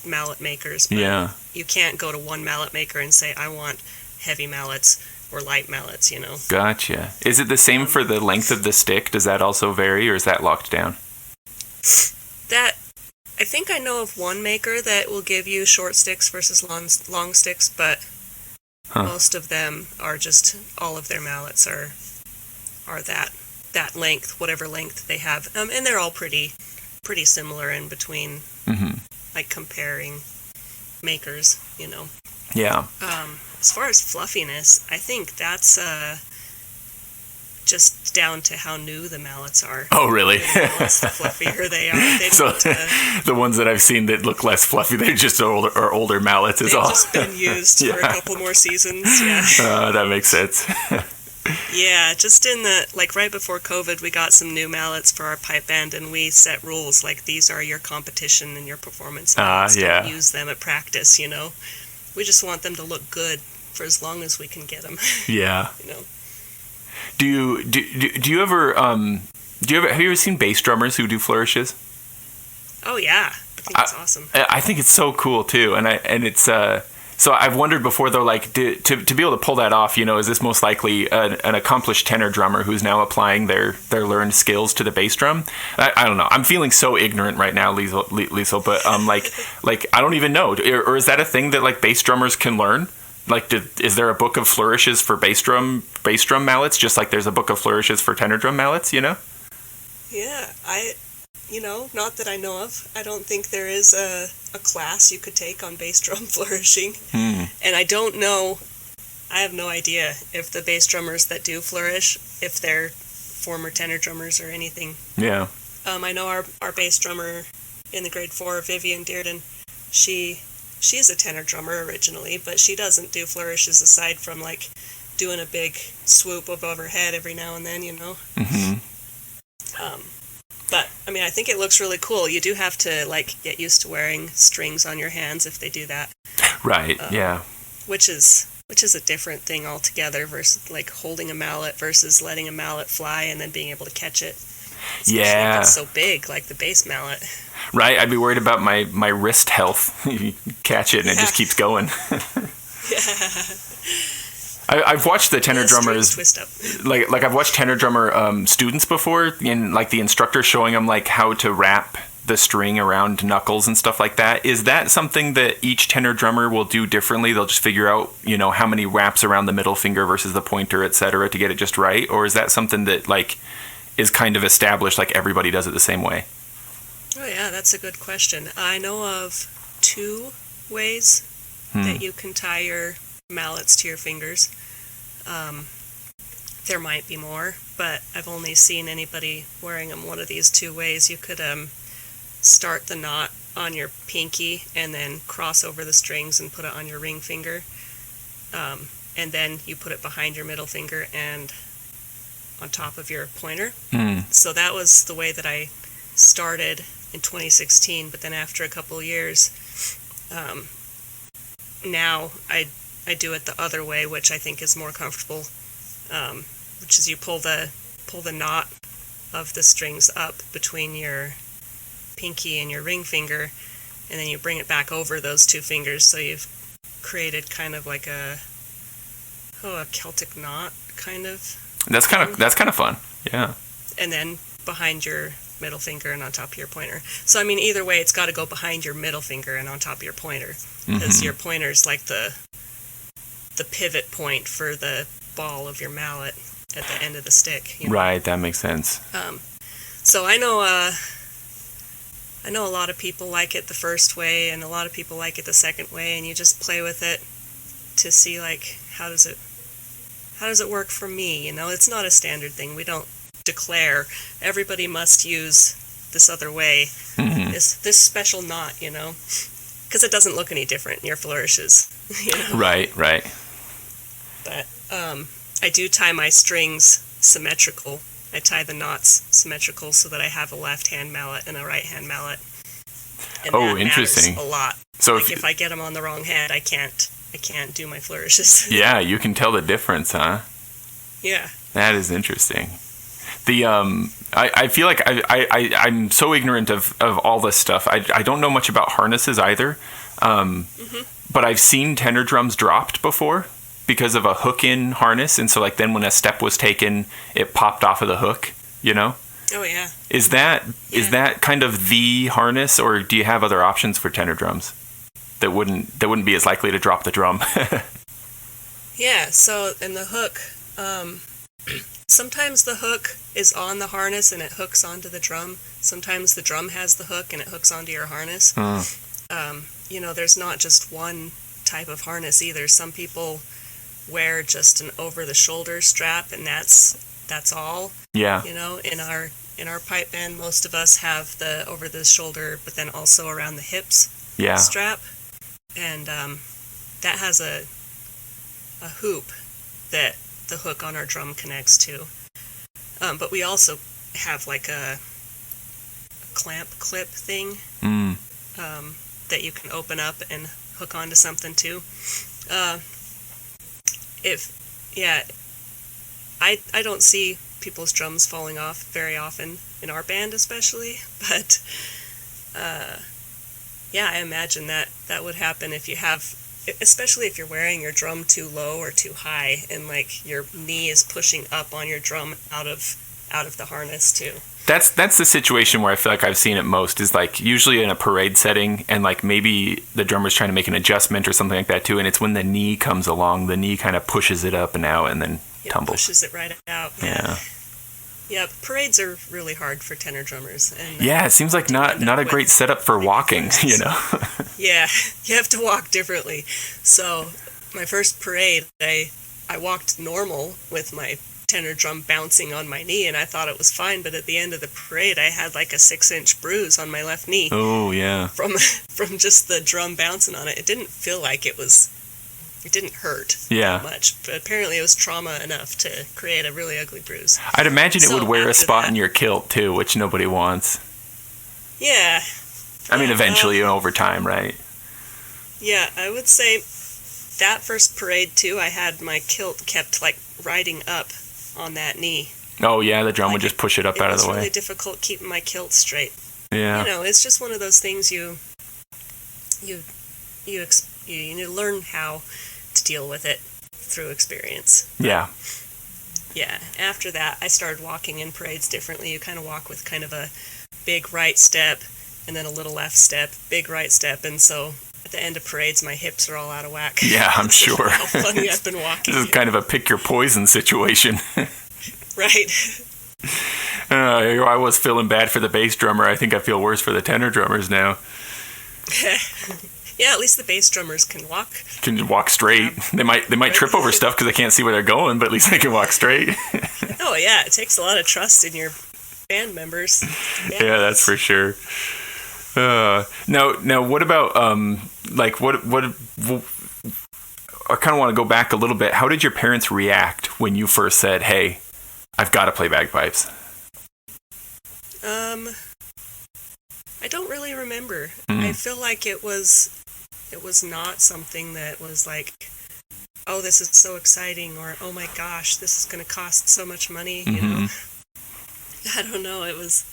[SPEAKER 2] mallet makers. But you can't go to one mallet maker and say, I want heavy mallets or light mallets,
[SPEAKER 3] Gotcha. Is it the same for the length of the stick? Does that also vary, or is that locked down?
[SPEAKER 2] I think I know of one maker that will give you short sticks versus long sticks, but most of them are just, all of their mallets are that length, whatever length they have. And they're all pretty similar in between. Mm-hmm. Comparing makers,
[SPEAKER 3] Yeah.
[SPEAKER 2] As far as fluffiness, I think that's just down to how new the mallets are.
[SPEAKER 3] Oh, really?
[SPEAKER 2] The fluffier they are.
[SPEAKER 3] The ones that I've seen that look less fluffy, they're just older mallets. They've
[SPEAKER 2] just been used for a couple more seasons. Yeah.
[SPEAKER 3] That makes sense.
[SPEAKER 2] Yeah, just in right before COVID, we got some new mallets for our pipe band, and we set rules, these are your competition and your performance mallets. Don't use them at practice, We just want them to look good for as long as we can get them.
[SPEAKER 3] Yeah. Do you ever, have you ever seen bass drummers who do flourishes?
[SPEAKER 2] Oh, yeah. I think it's awesome.
[SPEAKER 3] I think it's so cool, too, and it's, so I've wondered before, though, to be able to pull that off, is this most likely an accomplished tenor drummer who's now applying their learned skills to the bass drum? I don't know. I'm feeling so ignorant right now, Leisel, but I don't even know. Or is that a thing that bass drummers can learn? Is there a book of flourishes for bass drum mallets, just like there's a book of flourishes for tenor drum mallets?
[SPEAKER 2] Yeah, not that I know of. I don't think there is a class you could take on bass drum flourishing. And I don't know, I have no idea if the bass drummers that do flourish, if they're former tenor drummers or anything.
[SPEAKER 3] Yeah.
[SPEAKER 2] I know our bass drummer in the grade 4, Vivian Dearden, she's a tenor drummer originally, but she doesn't do flourishes aside from doing a big swoop above her head every now and then,
[SPEAKER 3] Mm-hmm.
[SPEAKER 2] But, I think it looks really cool. You do have to, get used to wearing strings on your hands if they do that.
[SPEAKER 3] Right, yeah.
[SPEAKER 2] Which is a different thing altogether versus, holding a mallet versus letting a mallet fly and then being able to catch it. Especially if it's so big, like the bass mallet.
[SPEAKER 3] Right, I'd be worried about my wrist health. You catch it and it just keeps going.
[SPEAKER 2] Yeah.
[SPEAKER 3] I've watched the tenor drummers,
[SPEAKER 2] twist up.
[SPEAKER 3] I've watched tenor drummer students before, in the instructor showing them how to wrap the string around knuckles and stuff like that. Is that something that each tenor drummer will do differently? They'll just figure out, how many wraps around the middle finger versus the pointer, etc., to get it just right? Or is that something that is kind of established, everybody does it the same way?
[SPEAKER 2] Oh yeah, that's a good question. I know of 2 ways that you can tie your mallets to your fingers. There might be more, but I've only seen anybody wearing them one of these 2 ways. You could start the knot on your pinky and then cross over the strings and put it on your ring finger. And then you put it behind your middle finger and on top of your pointer. So that was the way that I started in 2016, but then after a couple of years, now I do it the other way, which I think is more comfortable, which is you pull the knot of the strings up between your pinky and your ring finger, and then you bring it back over those 2 fingers, so you've created kind of like a Celtic knot, kind of.
[SPEAKER 3] That's kind of fun. Yeah.
[SPEAKER 2] And then behind your middle finger and on top of your pointer. So I mean, either way, it's got to go behind your middle finger and on top of your pointer, because your pointer is like the pivot point for the ball of your mallet at the end of the stick. You know?
[SPEAKER 3] Right, that makes sense.
[SPEAKER 2] So I know a lot of people like it the first way, and a lot of people like it the second way, and you just play with it to see like how does it work for me. You know, it's not a standard thing. We don't declare everybody must use this other way, this special knot, you know, because it doesn't look any different in your flourishes. You know?
[SPEAKER 3] Right.
[SPEAKER 2] But I do tie my strings symmetrical. I tie the knots symmetrical so that I have a left-hand mallet and a right-hand mallet. And that
[SPEAKER 3] interesting.
[SPEAKER 2] matters a lot. So like if I get them on the wrong hand, I can't do my flourishes.
[SPEAKER 3] Yeah, you can tell the difference, huh?
[SPEAKER 2] Yeah.
[SPEAKER 3] That is interesting. I feel like I'm so ignorant of all this stuff. I don't know much about harnesses either. But I've seen tenor drums dropped before because of a hook-in harness, and so like then when a step was taken, it popped off of the hook, you know?
[SPEAKER 2] Oh yeah.
[SPEAKER 3] Is that kind of the harness, or do you have other options for tenor drums that wouldn't be as likely to drop the drum?
[SPEAKER 2] Yeah, so in the hook, sometimes the hook is on the harness and it hooks onto the drum. Sometimes the drum has the hook and it hooks onto your harness. You know, there's not just one type of harness either. Some people wear just an over-the-shoulder strap, and that's all. Yeah. You know, in our pipe band, most of us have the over-the-shoulder, but then also around the hips strap, and that has a hoop that the hook on our drum connects to. But we also have like a clamp clip thing that you can open up and hook onto something too. I don't see people's drums falling off very often in our band especially, but I imagine that would happen if you have, especially if you're wearing your drum too low or too high and like your knee is pushing up on your drum out of the harness too.
[SPEAKER 3] That's the situation where I feel like I've seen it most, is like usually in a parade setting, and like maybe the drummer's trying to make an adjustment or something like that too, and it's when the knee comes along, the knee kind of pushes it up and out and then tumbles.
[SPEAKER 2] Pushes it right out. Yeah, parades are really hard for tenor drummers. And
[SPEAKER 3] it seems like not a great setup for walking, you know?
[SPEAKER 2] Yeah, you have to walk differently. So my first parade, I walked normal with my tenor drum bouncing on my knee, and I thought it was fine, but at the end of the parade I had like a 6-inch bruise on my left knee.
[SPEAKER 3] Oh yeah.
[SPEAKER 2] From just the drum bouncing on it. It didn't feel like it didn't hurt much, but apparently it was trauma enough to create a really ugly bruise.
[SPEAKER 3] I'd imagine it would wear a spot in your kilt too, which nobody wants.
[SPEAKER 2] Yeah.
[SPEAKER 3] I mean, eventually over time, right?
[SPEAKER 2] Yeah, I would say that first parade too, I had my kilt kept like riding up on that knee. Oh yeah, the drum would just push it up out of the way. It was really difficult keeping my kilt straight. Yeah. You know, it's just one of those things you need to learn how to deal with it through experience. Yeah. Yeah. After that, I started walking in parades differently. You kind of walk with kind of a big right step and then a little left step, big right step, and so at the end of parades, my hips are all out of whack. Yeah, I'm sure. How funny I've been walking. This is kind of a pick your poison situation. Right.
[SPEAKER 3] I was feeling bad for the bass drummer. I think I feel worse for the tenor drummers now.
[SPEAKER 2] Yeah, at least the bass drummers can walk.
[SPEAKER 3] Can walk straight. They might trip over stuff because they can't see where they're going, but at least they can walk straight.
[SPEAKER 2] Oh yeah, it takes a lot of trust in your band members.
[SPEAKER 3] Yeah, that's for sure. Now, what about what? I kind of want to go back a little bit. How did your parents react when you first said, "Hey, I've got to play bagpipes"?
[SPEAKER 2] I don't really remember. I feel like it was not something that was like, oh, this is so exciting, or oh my gosh, this is going to cost so much money. You know, I don't know. It was.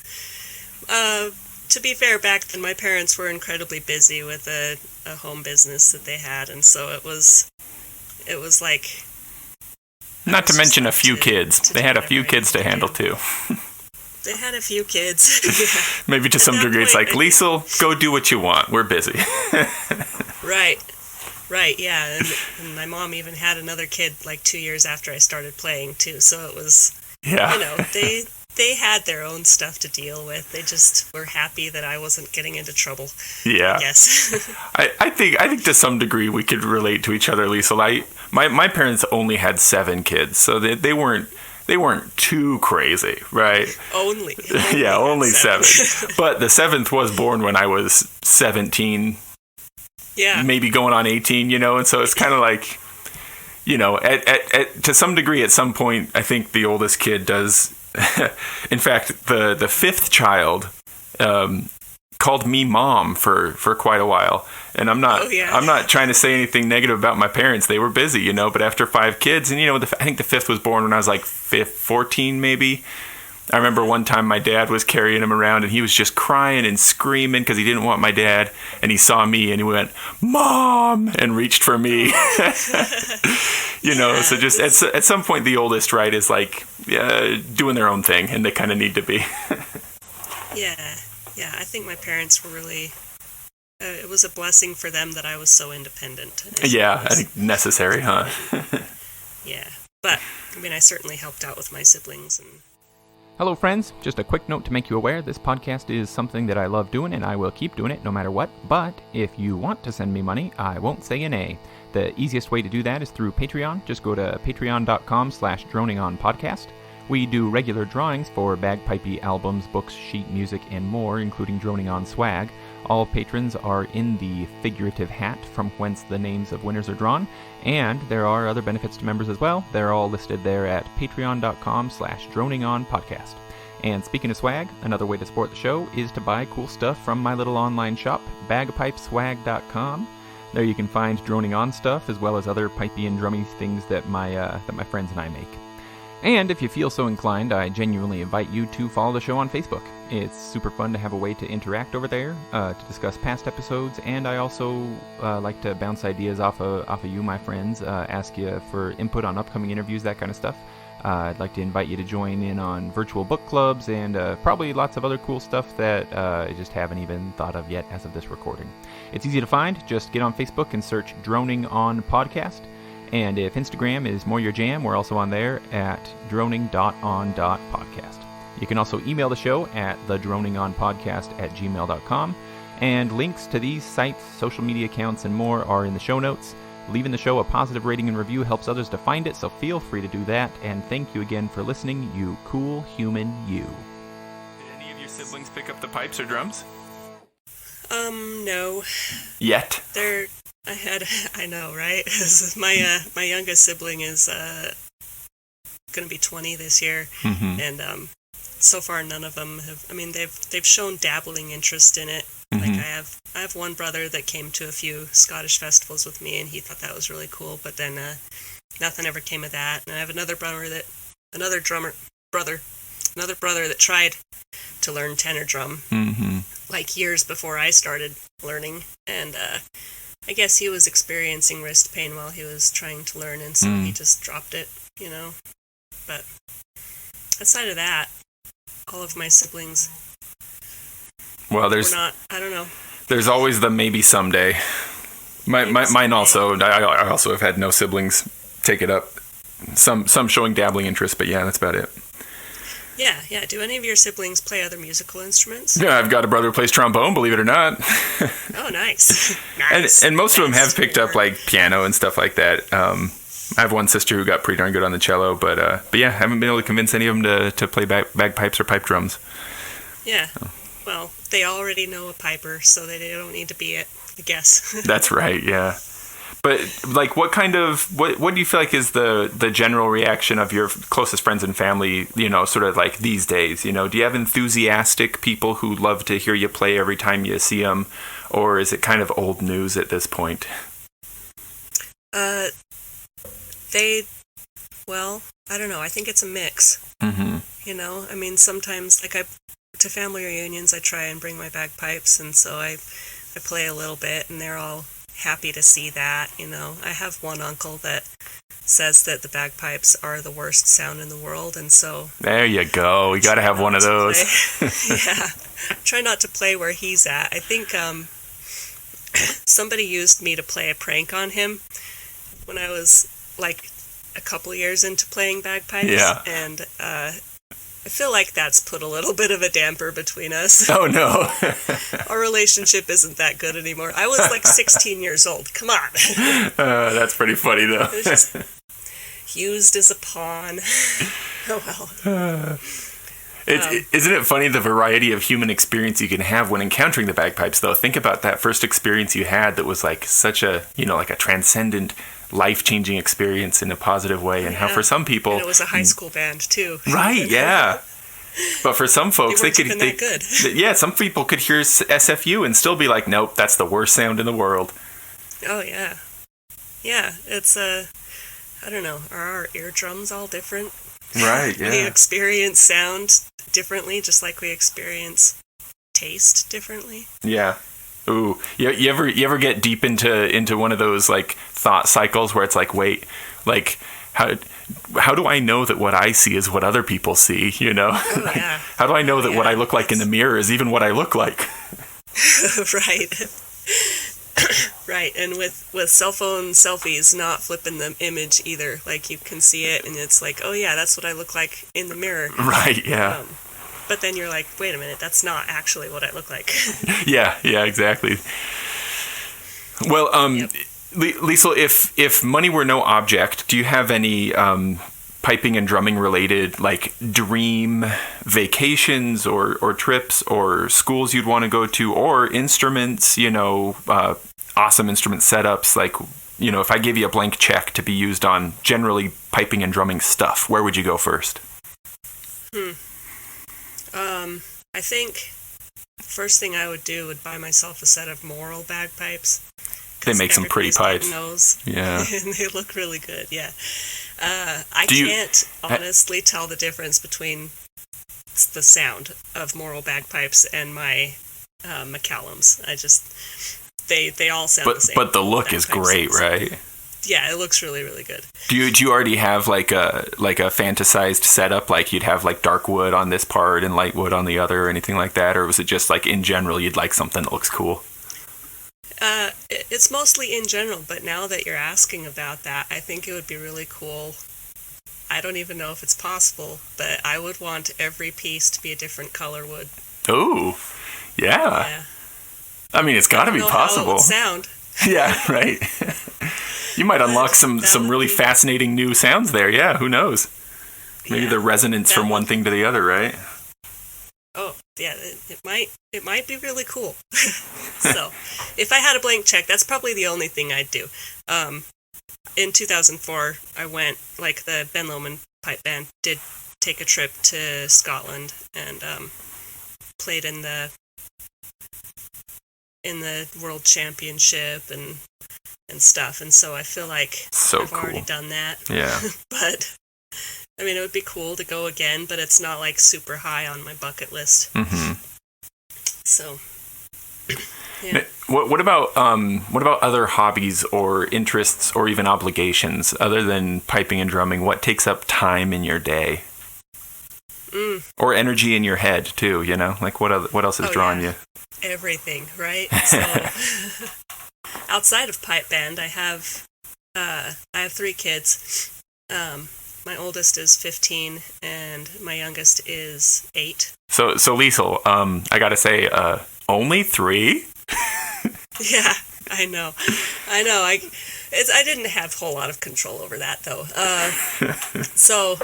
[SPEAKER 2] To be fair, back then my parents were incredibly busy with a home business that they had, and so it was like.
[SPEAKER 3] Not to mention a few kids. They had a few kids to handle too.
[SPEAKER 2] They had a few kids. Yeah.
[SPEAKER 3] Maybe to some degree it's like, Leisel, go do what you want. We're busy.
[SPEAKER 2] Right, yeah. And my mom even had another kid like 2 years after I started playing too, so it was, they had their own stuff to deal with. They just were happy that I wasn't getting into trouble.
[SPEAKER 3] Yeah.
[SPEAKER 2] I guess.
[SPEAKER 3] I think to some degree we could relate to each other, Leisel. My parents only had 7 kids, so they weren't too crazy, right?
[SPEAKER 2] Only
[SPEAKER 3] yeah, only 7. But the 7th was born when I was 17.
[SPEAKER 2] Yeah.
[SPEAKER 3] Maybe going on 18, and so it's kind of like, to some degree, at some point, I think the oldest kid does. In fact, the 5th child called me mom for quite a while, and I'm not trying to say anything negative about my parents. They were busy, but after 5 kids, and I think the 5th was born when I was like 14 maybe. I remember one time my dad was carrying him around, and he was just crying and screaming because he didn't want my dad, and he saw me and he went, "Mom," and reached for me. So just at some point the oldest, right, is like doing their own thing, and they kind of need to be.
[SPEAKER 2] Yeah, I think my parents were really, it was a blessing for them that I was so independent.
[SPEAKER 3] Yeah, I think necessary, huh?
[SPEAKER 2] Yeah, but, I certainly helped out with my siblings. And
[SPEAKER 1] Hello, friends. Just a quick note to make you aware, this podcast is something that I love doing, and I will keep doing it no matter what. But if you want to send me money, I won't say a nay. The easiest way to do that is through Patreon. Just go to patreon.com/DroningOnPodcast. We do regular drawings for bagpipey albums, books, sheet music, and more, including Droning On swag. All patrons are in the figurative hat from whence the names of winners are drawn, and there are other benefits to members as well. They're all listed there at patreon.com/DroningOnPodcast. And speaking of swag, another way to support the show is to buy cool stuff from my little online shop, bagpipeswag.com. There you can find Droning On stuff, as well as other pipey and drummy things that my friends and I make. And if you feel so inclined, I genuinely invite you to follow the show on Facebook. It's super fun to have a way to interact over there, to discuss past episodes, and I also like to bounce ideas off of you, my friends, ask you for input on upcoming interviews, that kind of stuff. I'd like to invite you to join in on virtual book clubs and probably lots of other cool stuff that I just haven't even thought of yet as of this recording. It's easy to find. Just get on Facebook and search Droning On Podcast. And if Instagram is more your jam, we're also on there at droning.on.podcast. You can also email the show at thedroningonpodcast@gmail.com. And links to these sites, social media accounts, and more are in the show notes. Leaving the show a positive rating and review helps others to find it, so feel free to do that. And thank you again for listening, you cool human you.
[SPEAKER 3] Did any of your siblings pick up the pipes or drums?
[SPEAKER 2] No.
[SPEAKER 3] Yet?
[SPEAKER 2] I know, right? My youngest sibling is going to be 20 this year, and so far none of them have. They've shown dabbling interest in it. Like I have one brother that came to a few Scottish festivals with me, and he thought that was really cool. But then nothing ever came of that. And I have another brother that tried to learn tenor drum, like years before I started learning, and I guess he was experiencing wrist pain while he was trying to learn, and so he just dropped it, But aside of that, all of my siblings
[SPEAKER 3] I
[SPEAKER 2] don't know.
[SPEAKER 3] There's always the maybe someday. Mine also. I also have had no siblings take it up. Some showing dabbling interest, but yeah, that's about it.
[SPEAKER 2] Yeah. Do any of your siblings play other musical instruments?
[SPEAKER 3] Yeah, I've got a brother who plays trombone, believe it or not.
[SPEAKER 2] Oh, nice. Nice.
[SPEAKER 3] And most of them have picked up like piano and stuff like that. I have one sister who got pretty darn good on the cello, but yeah, I haven't been able to convince any of them to play bagpipes or pipe drums.
[SPEAKER 2] Yeah. Well, they already know a piper, so they don't need to be it, I guess.
[SPEAKER 3] That's right, yeah. But like, what do you feel like is the general reaction of your closest friends and family, sort of like these days? Do you have enthusiastic people who love to hear you play every time you see them, or is it kind of old news at this point?
[SPEAKER 2] Well, I don't know. I think it's a mix.
[SPEAKER 3] Mm-hmm.
[SPEAKER 2] I mean, sometimes to family reunions, I try and bring my bagpipes, and so I play a little bit, and they're all happy to see that. I have one uncle that says that the bagpipes are the worst sound in the world, and so
[SPEAKER 3] there you go. You got to have one of those.
[SPEAKER 2] Yeah, try not to play where he's at. I think somebody used me to play a prank on him when I was like a couple years into playing bagpipes.
[SPEAKER 3] Yeah,
[SPEAKER 2] and I feel like that's put a little bit of a damper between us.
[SPEAKER 3] Oh, no.
[SPEAKER 2] Our relationship isn't that good anymore. I was like 16 years old. Come on.
[SPEAKER 3] That's pretty funny, though.
[SPEAKER 2] It was just used as a pawn. Oh, well.
[SPEAKER 3] Isn't it funny the variety of human experience you can have when encountering the bagpipes, though? Think about that first experience you had that was like such a, like a transcendent, life-changing experience in a positive way, and how for some people...
[SPEAKER 2] And it was a high school band, too.
[SPEAKER 3] Right, yeah. But for some folks, some people could hear SFU and still be like, nope, that's the worst sound in the world.
[SPEAKER 2] Oh, yeah. Yeah, it's, I don't know, are our eardrums all different?
[SPEAKER 3] Right, yeah.
[SPEAKER 2] We experience sound differently, just like we experience taste differently.
[SPEAKER 3] Yeah. Ooh, you ever get deep into one of those like thought cycles where it's like, wait, like how do I know that what I see is what other people see?
[SPEAKER 2] Oh, yeah.
[SPEAKER 3] How do I know that what I look like in the mirror is even what I look like?
[SPEAKER 2] Right. Right, and with cell phone selfies, not flipping the image either. Like, you can see it, and it's like, oh yeah, that's what I look like in the mirror.
[SPEAKER 3] Right, yeah.
[SPEAKER 2] But then you're like, wait a minute, that's not actually what I look like.
[SPEAKER 3] Yeah, exactly. Well, yep. Leisel, if money were no object, do you have any piping and drumming related like dream vacations or trips or schools you'd want to go to, or instruments, awesome instrument setups? Like, if I gave you a blank check to be used on generally piping and drumming stuff, where would you go first?
[SPEAKER 2] I think first thing I would do would buy myself a set of Morrill bagpipes.
[SPEAKER 3] They make some pretty pipes. Yeah.
[SPEAKER 2] And they look really good, yeah. I can't honestly tell the difference between the sound of Morrill bagpipes and my McCallums. They all sound the same.
[SPEAKER 3] But the look is great, right?
[SPEAKER 2] Yeah, it looks really, really good.
[SPEAKER 3] Do you already have like a fantasized setup? Like you'd have like dark wood on this part and light wood on the other, or anything like that? Or was it just like in general you'd like something that looks cool?
[SPEAKER 2] It's mostly in general, but now that you're asking about that, I think it would be really cool. I don't even know if it's possible, but I would want every piece to be a different color wood.
[SPEAKER 3] Ooh, yeah. I mean, it's got to be possible.
[SPEAKER 2] How it would sound.
[SPEAKER 3] Yeah, right. You might unlock some really fascinating new sounds there. Yeah, who knows? Maybe the resonance from one thing to the other, right?
[SPEAKER 2] Oh, yeah, it might be really cool. So, if I had a blank check, that's probably the only thing I'd do. In 2004, I went, like the Ben Lomond pipe band did take a trip to Scotland and played in the World Championship and stuff, and so I feel like I've already done that.
[SPEAKER 3] Yeah.
[SPEAKER 2] But I mean, it would be cool to go again, but it's not like super high on my bucket list.
[SPEAKER 3] Mm-hmm.
[SPEAKER 2] So, yeah.
[SPEAKER 3] What about other hobbies or interests or even obligations other than piping and drumming? What takes up time in your day? Or energy in your head too? Like what else is drawing you?
[SPEAKER 2] Everything, right? So, outside of pipe band, I have 3 kids. my oldest is 15, and my youngest is 8.
[SPEAKER 3] So Leisel, I gotta say, only 3?
[SPEAKER 2] Yeah, I know. I didn't have a whole lot of control over that, though. So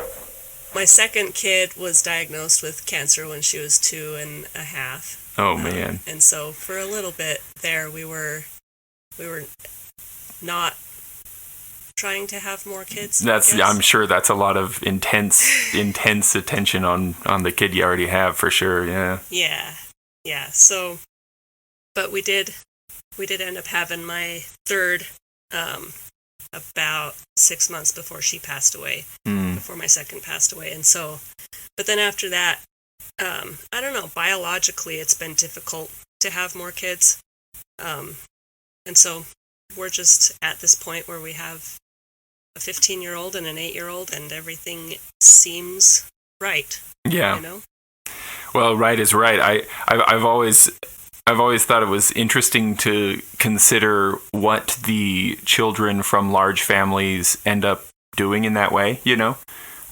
[SPEAKER 2] my second kid was diagnosed with cancer when she was 2.5.
[SPEAKER 3] Oh, man.
[SPEAKER 2] And so for a little bit there, we were not trying to have more kids.
[SPEAKER 3] I'm sure that's a lot of intense attention on the kid you already have, for sure.
[SPEAKER 2] Yeah. So, but we did end up having my third about 6 months before she passed away, before my second passed away. And so, but then after that, I don't know, biologically it's been difficult to have more kids. And so we're just at this point where we have a 15-year-old and an 8-year-old, and everything seems right.
[SPEAKER 3] Yeah.
[SPEAKER 2] You know?
[SPEAKER 3] Well, right is right. I've always thought it was interesting to consider what the children from large families end up doing in that way, you know?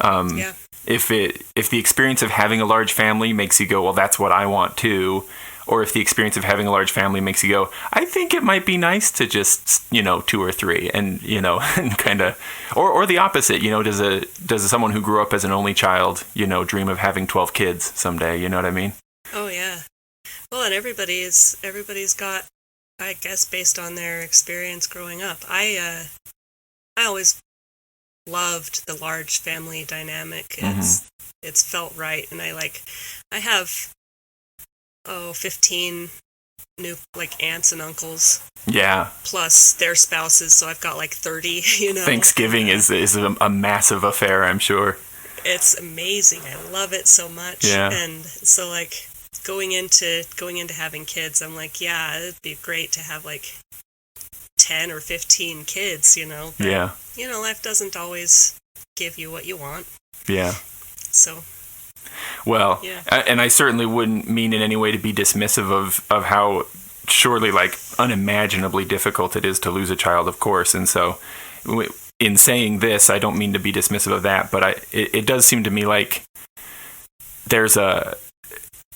[SPEAKER 2] Yeah.
[SPEAKER 3] If the experience of having a large family makes you go, well, that's what I want too, or if the experience of having a large family makes you go, I think it might be nice to just, 2 or 3, and and kind of, or the opposite, does someone who grew up as an only child, dream of having 12 kids someday, you know what I mean?
[SPEAKER 2] Oh yeah. Well, and everybody's got, I guess, based on their experience growing up. I always loved the large family dynamic. It's felt right, and I have 15 new aunts and uncles.
[SPEAKER 3] Yeah.
[SPEAKER 2] Plus their spouses, so I've got 30.
[SPEAKER 3] Thanksgiving is a massive affair, I'm sure.
[SPEAKER 2] It's amazing. I love it so much.
[SPEAKER 3] Yeah.
[SPEAKER 2] And so going into having kids, I'm yeah, it'd be great to have 10 or 15 kids, But,
[SPEAKER 3] yeah.
[SPEAKER 2] Life doesn't always give you what you want.
[SPEAKER 3] Yeah.
[SPEAKER 2] So.
[SPEAKER 3] Well,
[SPEAKER 2] yeah.
[SPEAKER 3] And I certainly wouldn't mean in any way to be dismissive of how surely unimaginably difficult it is to lose a child, of course. And so in saying this, I don't mean to be dismissive of that, but it does seem to me like there's a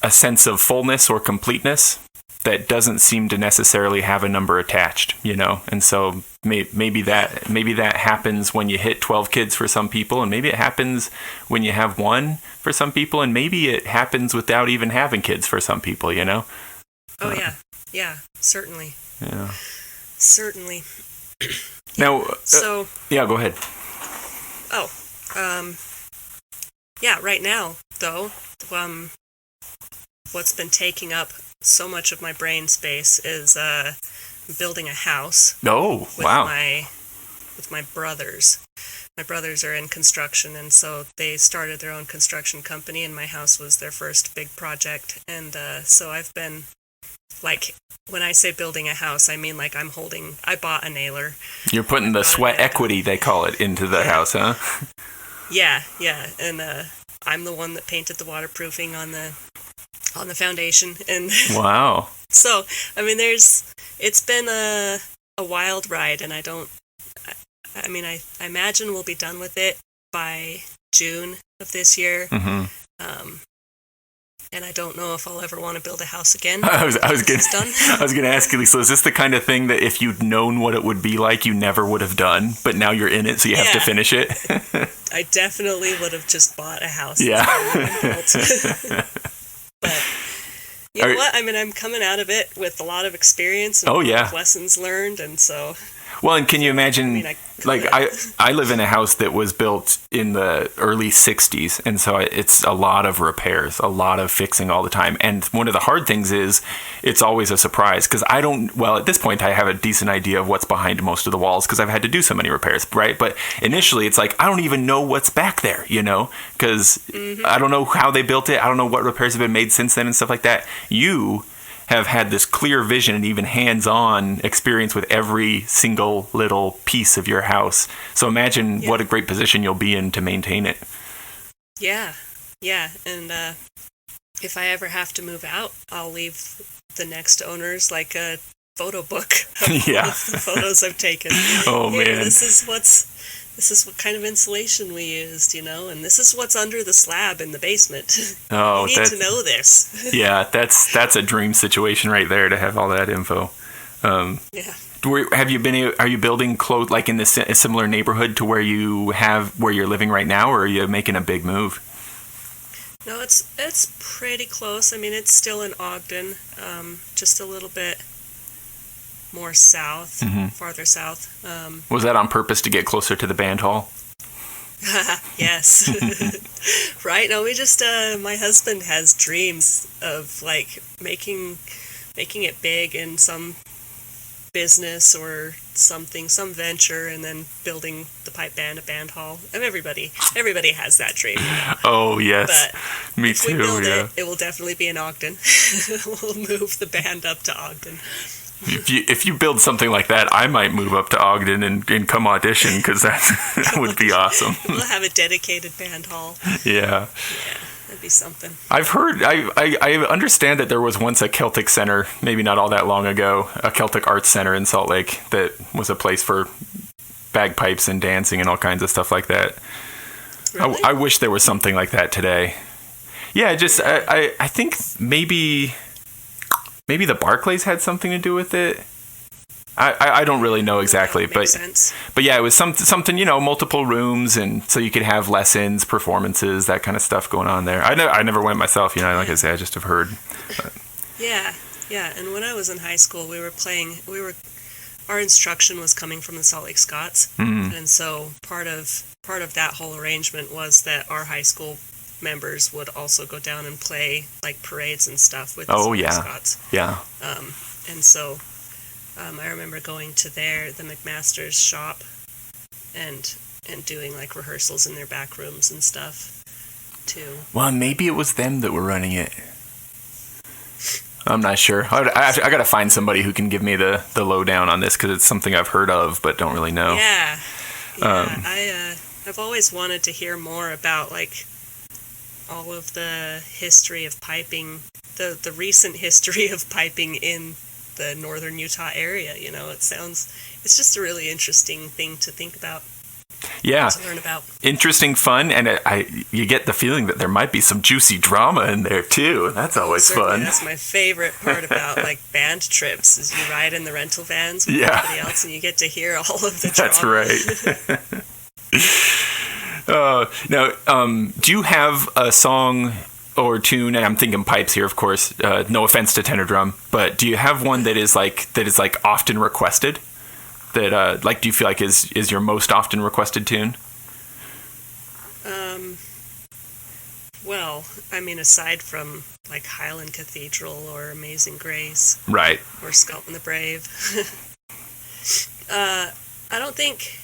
[SPEAKER 3] sense of fullness or completeness that doesn't seem to necessarily have a number attached, and so maybe that happens when you hit 12 kids for some people, and maybe it happens when you have 1 for some people, and maybe it happens without even having kids for some people,
[SPEAKER 2] Oh yeah, certainly.
[SPEAKER 3] Yeah.
[SPEAKER 2] Certainly.
[SPEAKER 3] Now,
[SPEAKER 2] so
[SPEAKER 3] yeah, go ahead.
[SPEAKER 2] Oh, yeah. Right now, though, what's been taking up so much of my brain space is building a house.
[SPEAKER 3] Oh, wow.
[SPEAKER 2] With my brothers. My brothers are in construction, and so they started their own construction company, and my house was their first big project. And so I've been, when I say building a house, I mean I bought a nailer.
[SPEAKER 3] You're putting the sweat equity, they call it, into the house, huh?
[SPEAKER 2] Yeah, and I'm the one that painted the waterproofing on the foundation, and
[SPEAKER 3] wow.
[SPEAKER 2] So it's been a wild ride, and I imagine we'll be done with it by June of this year. And I don't know if I'll ever want to build a house again.
[SPEAKER 3] I was gonna ask you, so is this the kind of thing that if you'd known what it would be like, you never would have done, but now you're in it, so you have to finish it?
[SPEAKER 2] I definitely would have just bought a house.
[SPEAKER 3] Yeah.
[SPEAKER 2] But you know what? I'm coming out of it with a lot of experience and lessons learned, and so.
[SPEAKER 3] Well, and can you imagine, I live in a house that was built in the early 60s, and so it's a lot of repairs, a lot of fixing all the time. And one of the hard things is it's always a surprise, because at this point, I have a decent idea of what's behind most of the walls, because I've had to do so many repairs, right? But initially, it's I don't even know what's back there, because I don't know how they built it. I don't know what repairs have been made since then and stuff like that. You have had this clear vision and even hands-on experience with every single little piece of your house. So imagine what a great position you'll be in to maintain it. Yeah.
[SPEAKER 2] And if I ever have to move out, I'll leave the next owners a photo book of all the photos I've taken.
[SPEAKER 3] Oh, man.
[SPEAKER 2] This this is what kind of insulation we used, and this is what's under the slab in the basement.
[SPEAKER 3] Oh,
[SPEAKER 2] you need to know this.
[SPEAKER 3] Yeah, that's a dream situation right there to have all that info.
[SPEAKER 2] Yeah.
[SPEAKER 3] Are you building close, like in a similar neighborhood to where you're living right now, or are you making a big move?
[SPEAKER 2] No, it's pretty close. I mean, it's still in Ogden, just a little bit more south, farther south.
[SPEAKER 3] Was that on purpose to get closer to the band hall?
[SPEAKER 2] Yes. Right? No, we just, my husband has dreams of, like, making it big in some business or something, some venture, and then building the pipe band, a band hall. And everybody has that dream.
[SPEAKER 3] Oh, yes.
[SPEAKER 2] But
[SPEAKER 3] Me
[SPEAKER 2] if
[SPEAKER 3] too,
[SPEAKER 2] we build
[SPEAKER 3] yeah.
[SPEAKER 2] it will definitely be in Ogden. We'll move the band up to Ogden.
[SPEAKER 3] If you build something like that, I might move up to Ogden and come audition, because that would be awesome.
[SPEAKER 2] We'll have a dedicated band hall.
[SPEAKER 3] Yeah.
[SPEAKER 2] Yeah, that'd be something.
[SPEAKER 3] I've heard, I understand that there was once a Celtic center, maybe not all that long ago, a Celtic arts center in Salt Lake that was a place for bagpipes and dancing and all kinds of stuff like that.
[SPEAKER 2] Really?
[SPEAKER 3] I wish there was something like that today. Yeah, just, I think maybe the Barclays had something to do with it. I don't really know exactly, but
[SPEAKER 2] sense.
[SPEAKER 3] But yeah, it was something, multiple rooms, and so you could have lessons, performances, that kind of stuff going on there. I never went myself, like I say, I just have heard. But.
[SPEAKER 2] Yeah. And when I was in high school, our instruction was coming from the Salt Lake Scots, and so part of that whole arrangement was that our high school members would also go down and play like parades and stuff with the Scots.
[SPEAKER 3] Yeah.
[SPEAKER 2] And so I remember going to the McMaster's shop and doing like rehearsals in their back rooms and stuff too.
[SPEAKER 3] Well, maybe it was them that were running it. I'm not sure. I got to find somebody who can give me the lowdown on this, because it's something I've heard of but don't really know.
[SPEAKER 2] Yeah. I've always wanted to hear more about like all of the history of piping, the recent history of piping in the northern Utah area. It's just a really interesting thing to think about.
[SPEAKER 3] Yeah,
[SPEAKER 2] to learn about.
[SPEAKER 3] Interesting, fun, and you get the feeling that there might be some juicy drama in there too. That's always
[SPEAKER 2] Certainly,
[SPEAKER 3] fun.
[SPEAKER 2] That's my favorite part about like band trips, is you ride in the rental vans with everybody else, and you get to hear all of the drama.
[SPEAKER 3] That's right. Now, do you have a song or tune? And I'm thinking pipes here, of course. No offense to tenor drum, but do you have one that is like often requested? That do you feel like is your most often requested tune?
[SPEAKER 2] Well, I mean, aside from like Highland Cathedral or Amazing Grace,
[SPEAKER 3] right,
[SPEAKER 2] or Skelton the Brave, I don't think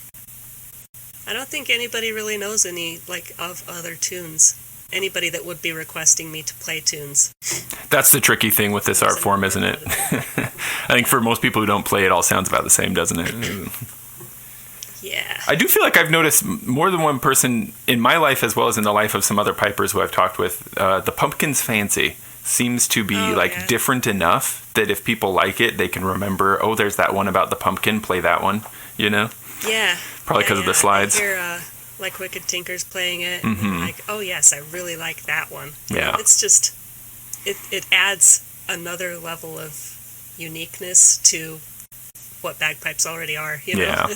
[SPEAKER 2] anybody really knows any like of other tunes. Anybody that would be requesting me to play tunes.
[SPEAKER 3] That's the tricky thing with this art form, isn't it? I think for most people who don't play, it all sounds about the same, doesn't it?
[SPEAKER 2] Yeah.
[SPEAKER 3] I do feel like I've noticed more than one person in my life, as well as in the life of some other pipers who I've talked with, the Pumpkins Fancy seems to be different enough that if people like it, they can remember, oh, there's that one about the pumpkin, play that one,
[SPEAKER 2] Yeah.
[SPEAKER 3] Probably because of the slides.
[SPEAKER 2] I hear, like Wicked Tinker's playing it, and like, oh yes, I really like that one. It's just, it adds another level of uniqueness to what bagpipes already are,
[SPEAKER 3] Yeah.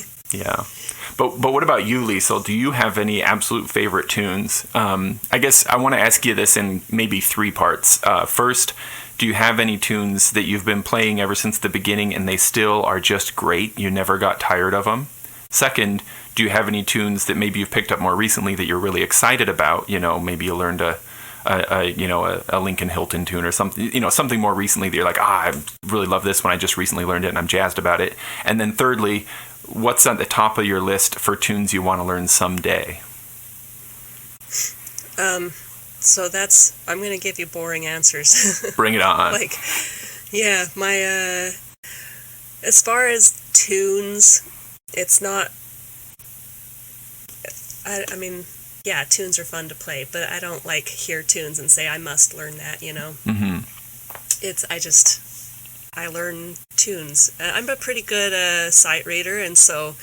[SPEAKER 3] But what about you, Leisel? Do you have any absolute favorite tunes? I guess I want to ask you this in maybe three parts. First, do you have any tunes that you've been playing ever since the beginning and they still are just great? You never got tired of them? Second, do you have any tunes that maybe you've picked up more recently that you're really excited about? Maybe you learned a Lincoln Hilton tune or something, something more recently that you're like, I really love this one. I just recently learned it and I'm jazzed about it. And then thirdly, what's at the top of your list for tunes you want to learn someday?
[SPEAKER 2] So I'm going to give you boring answers.
[SPEAKER 3] Bring it on.
[SPEAKER 2] My, as far as tunes, it's not, I mean, yeah, tunes are fun to play, but I don't like hear tunes and say I must learn that,
[SPEAKER 3] Mm-hmm.
[SPEAKER 2] I learn tunes. I'm a pretty good sight reader, and so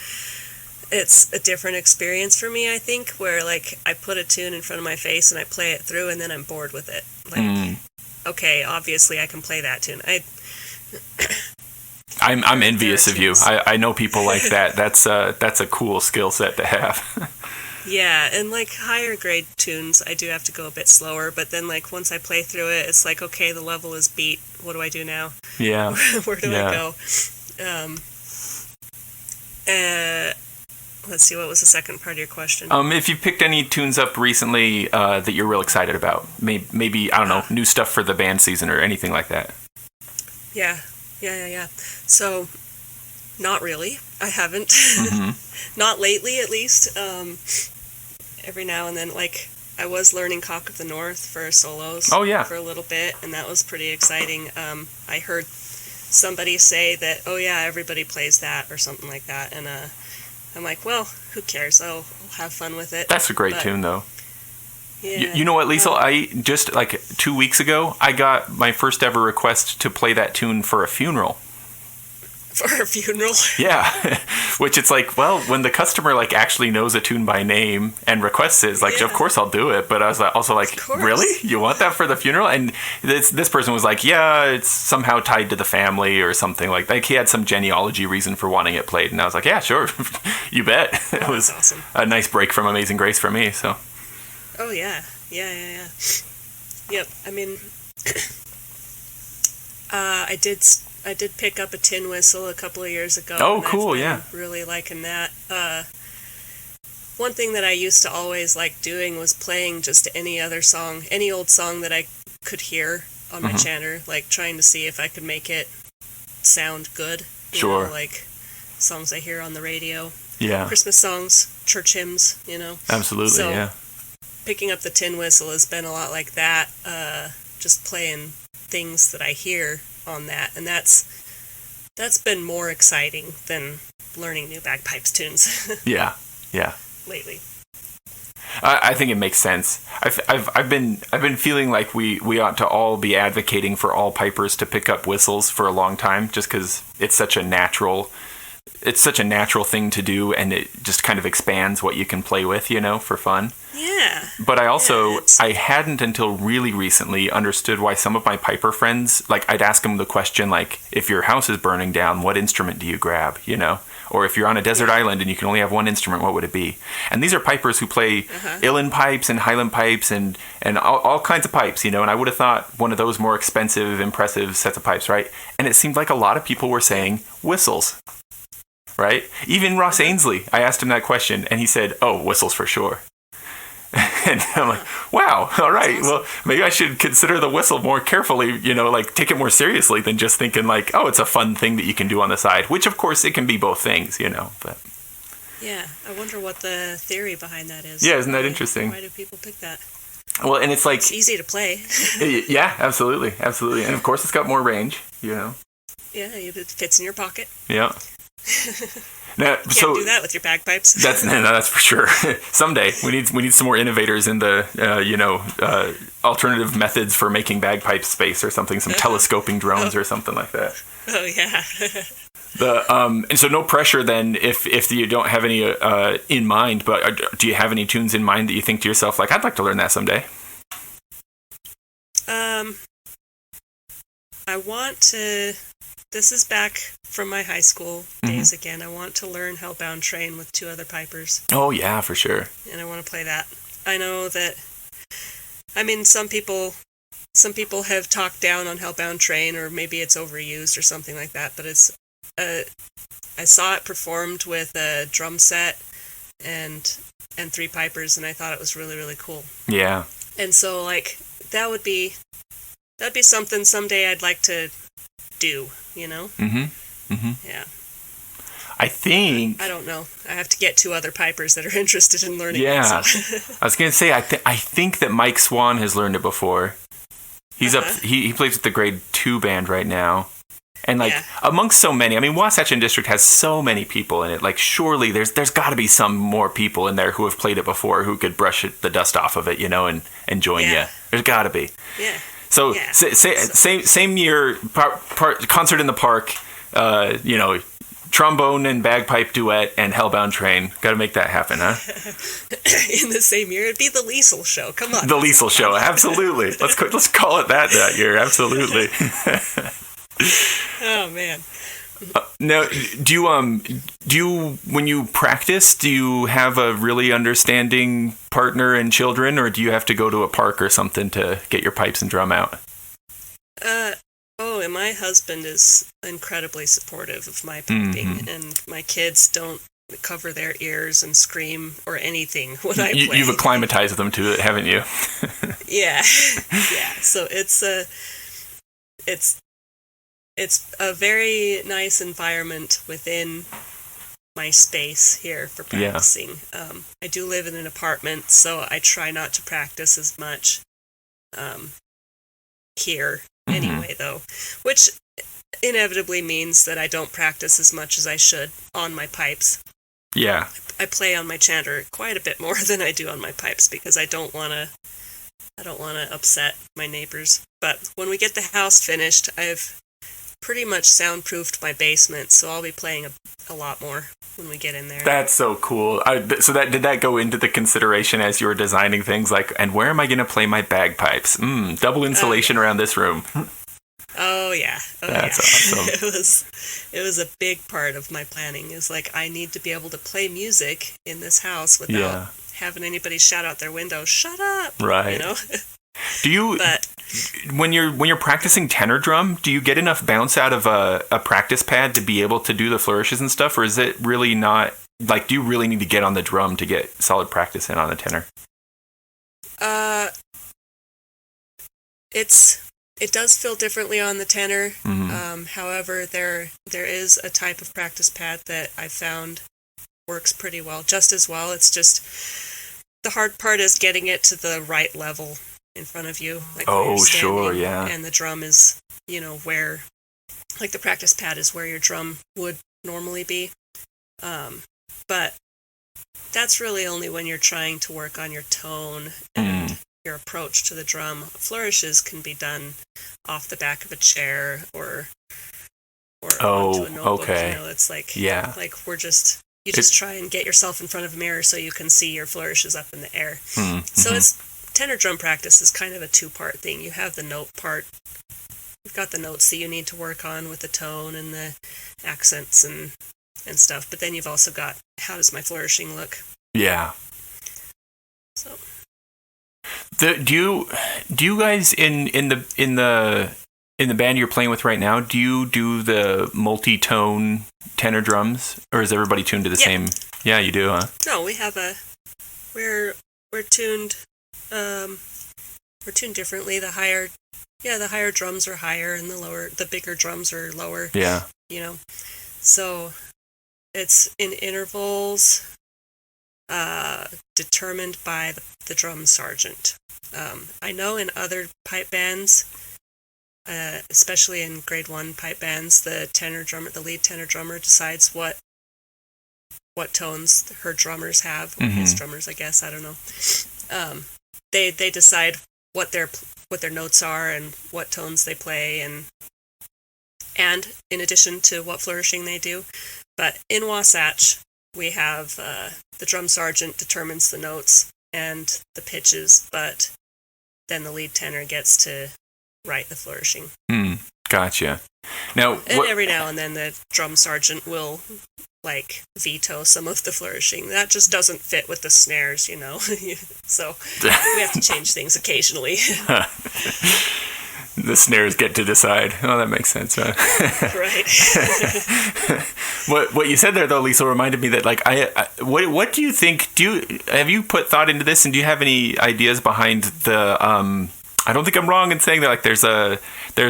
[SPEAKER 2] it's a different experience for me, I think, where like I put a tune in front of my face and I play it through and then I'm bored with it. Like, okay, obviously I can play that tune.
[SPEAKER 3] I'm envious of you. I know people like that. That's a cool skill set to have.
[SPEAKER 2] Yeah, and like higher grade tunes, I do have to go a bit slower, but then like once I play through it, it's like, okay, the level is beat. What do I do now?
[SPEAKER 3] Yeah.
[SPEAKER 2] Where do I go? Let's see, what was the second part of your question?
[SPEAKER 3] If you picked any tunes up recently that you're real excited about, maybe I don't know, new stuff for the band season or anything like that.
[SPEAKER 2] Yeah. So, not really. I haven't. Not lately, at least. Every now and then, like, I was learning Cock of the North for solos.
[SPEAKER 3] Oh, yeah.
[SPEAKER 2] For a little bit, and that was pretty exciting. I heard somebody say that, oh yeah, everybody plays that, or something like that, and I'm like, well, who cares? I'll have fun with it.
[SPEAKER 3] That's a great tune, though.
[SPEAKER 2] Yeah.
[SPEAKER 3] You know what, Leisel? I just, like, 2 weeks ago, I got my first ever request to play that tune for a funeral.
[SPEAKER 2] For a funeral?
[SPEAKER 3] Yeah. Which it's like, well, when the customer, like, actually knows a tune by name and requests it, it's like, of course I'll do it. But I was also like, really? You want that for the funeral? And this person was like, yeah, it's somehow tied to the family or something like he had some genealogy reason for wanting it played. And I was like, yeah, sure. You bet. It was
[SPEAKER 2] awesome.
[SPEAKER 3] A nice break from Amazing Grace for me, so.
[SPEAKER 2] Oh, yeah. Yeah. Yep, I mean, I did pick up a tin whistle a couple of years ago.
[SPEAKER 3] Oh, cool, yeah.
[SPEAKER 2] Really liking that. One thing that I used to always like doing was playing just any old song that I could hear on my chanter, like trying to see if I could make it sound good.
[SPEAKER 3] Sure.
[SPEAKER 2] You know, like songs I hear on the radio.
[SPEAKER 3] Yeah.
[SPEAKER 2] Christmas songs, church hymns, you know.
[SPEAKER 3] Absolutely,
[SPEAKER 2] so,
[SPEAKER 3] yeah.
[SPEAKER 2] Picking up the tin whistle has been a lot like that, just playing things that I hear on that, and that's been more exciting than learning new bagpipes tunes. Yeah. Lately.
[SPEAKER 3] I think it makes sense. I've been feeling like we ought to all be advocating for all pipers to pick up whistles for a long time, just because it's such a natural thing to do, and it just kind of expands what you can play with, you know, for fun.
[SPEAKER 2] Yeah.
[SPEAKER 3] But I hadn't until really recently understood why some of my piper friends, like, I'd ask them the question, like, if your house is burning down, what instrument do you grab, you know? Or if you're on a desert island and you can only have one instrument, what would it be? And these are pipers who play uilleann pipes and highland pipes and all kinds of pipes, you know, and I would have thought one of those more expensive, impressive sets of pipes, right? And it seemed like a lot of people were saying whistles, right? Even Ross Ainsley, I asked him that question, and he said, oh, whistles for sure. And I'm like, wow, all right, well, maybe I should consider the whistle more carefully, you know, like take it more seriously than just thinking like, oh, it's a fun thing that you can do on the side, which of course it can be both things, you know, but.
[SPEAKER 2] Yeah, I wonder what the theory behind that is.
[SPEAKER 3] Yeah, isn't that interesting?
[SPEAKER 2] Why do people pick that?
[SPEAKER 3] Well, and it's like.
[SPEAKER 2] It's easy to play.
[SPEAKER 3] Yeah, absolutely. And of course it's got more range, you know.
[SPEAKER 2] Yeah, it fits in your pocket.
[SPEAKER 3] Yeah. Now,
[SPEAKER 2] Can't do that with your bagpipes.
[SPEAKER 3] That's for sure. Someday we need some more innovators in the alternative methods for making bagpipe space or something. Some telescoping drones or something like that.
[SPEAKER 2] Oh yeah.
[SPEAKER 3] And so no pressure then if you don't have any in mind. But do you have any tunes in mind that you think to yourself like I'd like to learn that someday?
[SPEAKER 2] I want to. This is back from my high school days again. I want to learn Hellbound Train with two other pipers.
[SPEAKER 3] Oh, yeah, for sure.
[SPEAKER 2] And I want to play that. I know that, I mean, some people have talked down on Hellbound Train, or maybe it's overused or something like that, but it's, I saw it performed with a drum set and three pipers, and I thought it was really, really cool. Yeah. And so, like, that'd be something someday I'd like to do, you know? Yeah. I don't know. I have to get two other pipers that are interested in learning it. So.
[SPEAKER 3] I was going to say, I think that Mike Swan has learned it before. He's up, he plays with the grade 2 band right now. And like amongst so many, I mean, Wasatch District has so many people in it. Like, surely there's got to be some more people in there who have played it before who could brush the dust off of it, you know, and join you. There's got to be. Yeah. So same year, concert in the park. You know, trombone and bagpipe duet and Hellbound Train. Got to make that happen, huh?
[SPEAKER 2] In the same year, it'd be the Leisel show. Come on.
[SPEAKER 3] The Leisel show, absolutely. Let's call it that year, absolutely.
[SPEAKER 2] Oh man.
[SPEAKER 3] Now, do you when you practice, do you have a really understanding partner and children, or do you have to go to a park or something to get your pipes and drum out?
[SPEAKER 2] And my husband is incredibly supportive of my piping, and my kids don't cover their ears and scream or anything when I play.
[SPEAKER 3] You've acclimatized them to it, haven't you?
[SPEAKER 2] Yeah. So it's a very nice environment within my space here for practicing. Yeah. I do live in an apartment, so I try not to practice as much here anyway, though, which inevitably means that I don't practice as much as I should on my pipes.
[SPEAKER 3] Yeah.
[SPEAKER 2] I play on my chanter quite a bit more than I do on my pipes because I don't want to upset my neighbors. But when we get the house finished, I've pretty much soundproofed my basement, so I'll be playing a lot more when we get in there.
[SPEAKER 3] That's so cool. So did that go into the consideration as you were designing things like, and where am I going to play my bagpipes? Double insulation around this room.
[SPEAKER 2] Oh yeah.
[SPEAKER 3] That's awesome.
[SPEAKER 2] It was a big part of my planning. Is like I need to be able to play music in this house without having anybody shout out their window, "Shut up!"
[SPEAKER 3] Right.
[SPEAKER 2] You know.
[SPEAKER 3] Do you? But when you're practicing tenor drum, do you get enough bounce out of a practice pad to be able to do the flourishes and stuff, or is it really not? Like, do you really need to get on the drum to get solid practice in on the tenor?
[SPEAKER 2] It does feel differently on the tenor.
[SPEAKER 3] Mm-hmm.
[SPEAKER 2] However, there is a type of practice pad that I found works pretty well, just as well. It's just the hard part is getting it to the right level in front of you. Like
[SPEAKER 3] sure, yeah.
[SPEAKER 2] And the drum is, where, like the practice pad is where your drum would normally be. But that's really only when you're trying to work on your tone and your approach to the drum. Flourishes can be done off the back of a chair or onto a notebook.
[SPEAKER 3] Okay.
[SPEAKER 2] It's like, like you just try and get yourself in front of a mirror so you can see your flourishes up in the air. So it's tenor drum practice is kind of a two-part thing. You have the note part. You've got the notes that you need to work on with the tone and the accents and stuff. But then you've also got, how does my flourishing look?
[SPEAKER 3] Yeah.
[SPEAKER 2] So.
[SPEAKER 3] Do you guys in the band you're playing with right now, do you do the multi-tone tenor drums, or is everybody tuned to the same? Yeah, you do, huh?
[SPEAKER 2] No, we have we're tuned differently. The higher drums are higher and the bigger drums are lower.
[SPEAKER 3] Yeah.
[SPEAKER 2] So it's in intervals determined by the drum sergeant. I know in other pipe bands, especially in grade 1 pipe bands, the lead tenor drummer decides what tones her drummers have, or his drummers, I guess, I don't know. They decide what their notes are and what tones they play, and in addition to what flourishing they do. But in Wasatch, we have the drum sergeant determines the notes and the pitches, but then the lead tenor gets to write the flourishing.
[SPEAKER 3] Gotcha. Now,
[SPEAKER 2] every now and then the drum sergeant will veto some of the flourishing. That just doesn't fit with the snares, So we have to change things occasionally.
[SPEAKER 3] The snares get to decide. Oh, that makes sense. Huh?
[SPEAKER 2] Right.
[SPEAKER 3] What you said there, though, Leisel, reminded me that what do you think? Have you put thought into this, and do you have any ideas behind the? I don't think I'm wrong in saying that there's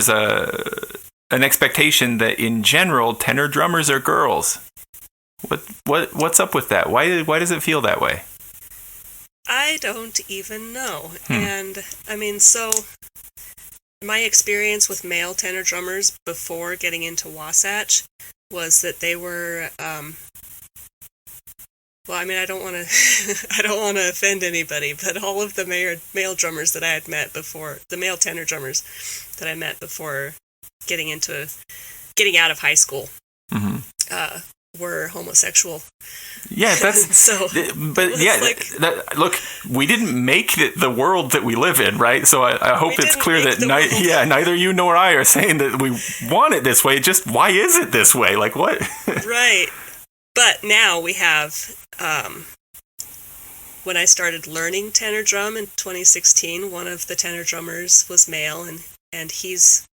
[SPEAKER 3] an expectation that in general tenor drummers are girls. What's up with that? Why does it feel that way?
[SPEAKER 2] I don't even know. And I mean, so my experience with male tenor drummers before getting into Wasatch was that they were well, I mean, I don't want to offend anybody, but all of the male drummers that I had met before, the male tenor drummers that I met before getting out of high school, were homosexual.
[SPEAKER 3] Yeah, that's
[SPEAKER 2] so.
[SPEAKER 3] But yeah, look, we didn't make the world that we live in, right? So I hope it's clear that neither you nor I are saying that we want it this way. Just why is it this way? Like what?
[SPEAKER 2] Right. But now we have. When I started learning tenor drum in 2016, one of the tenor drummers was male, and he's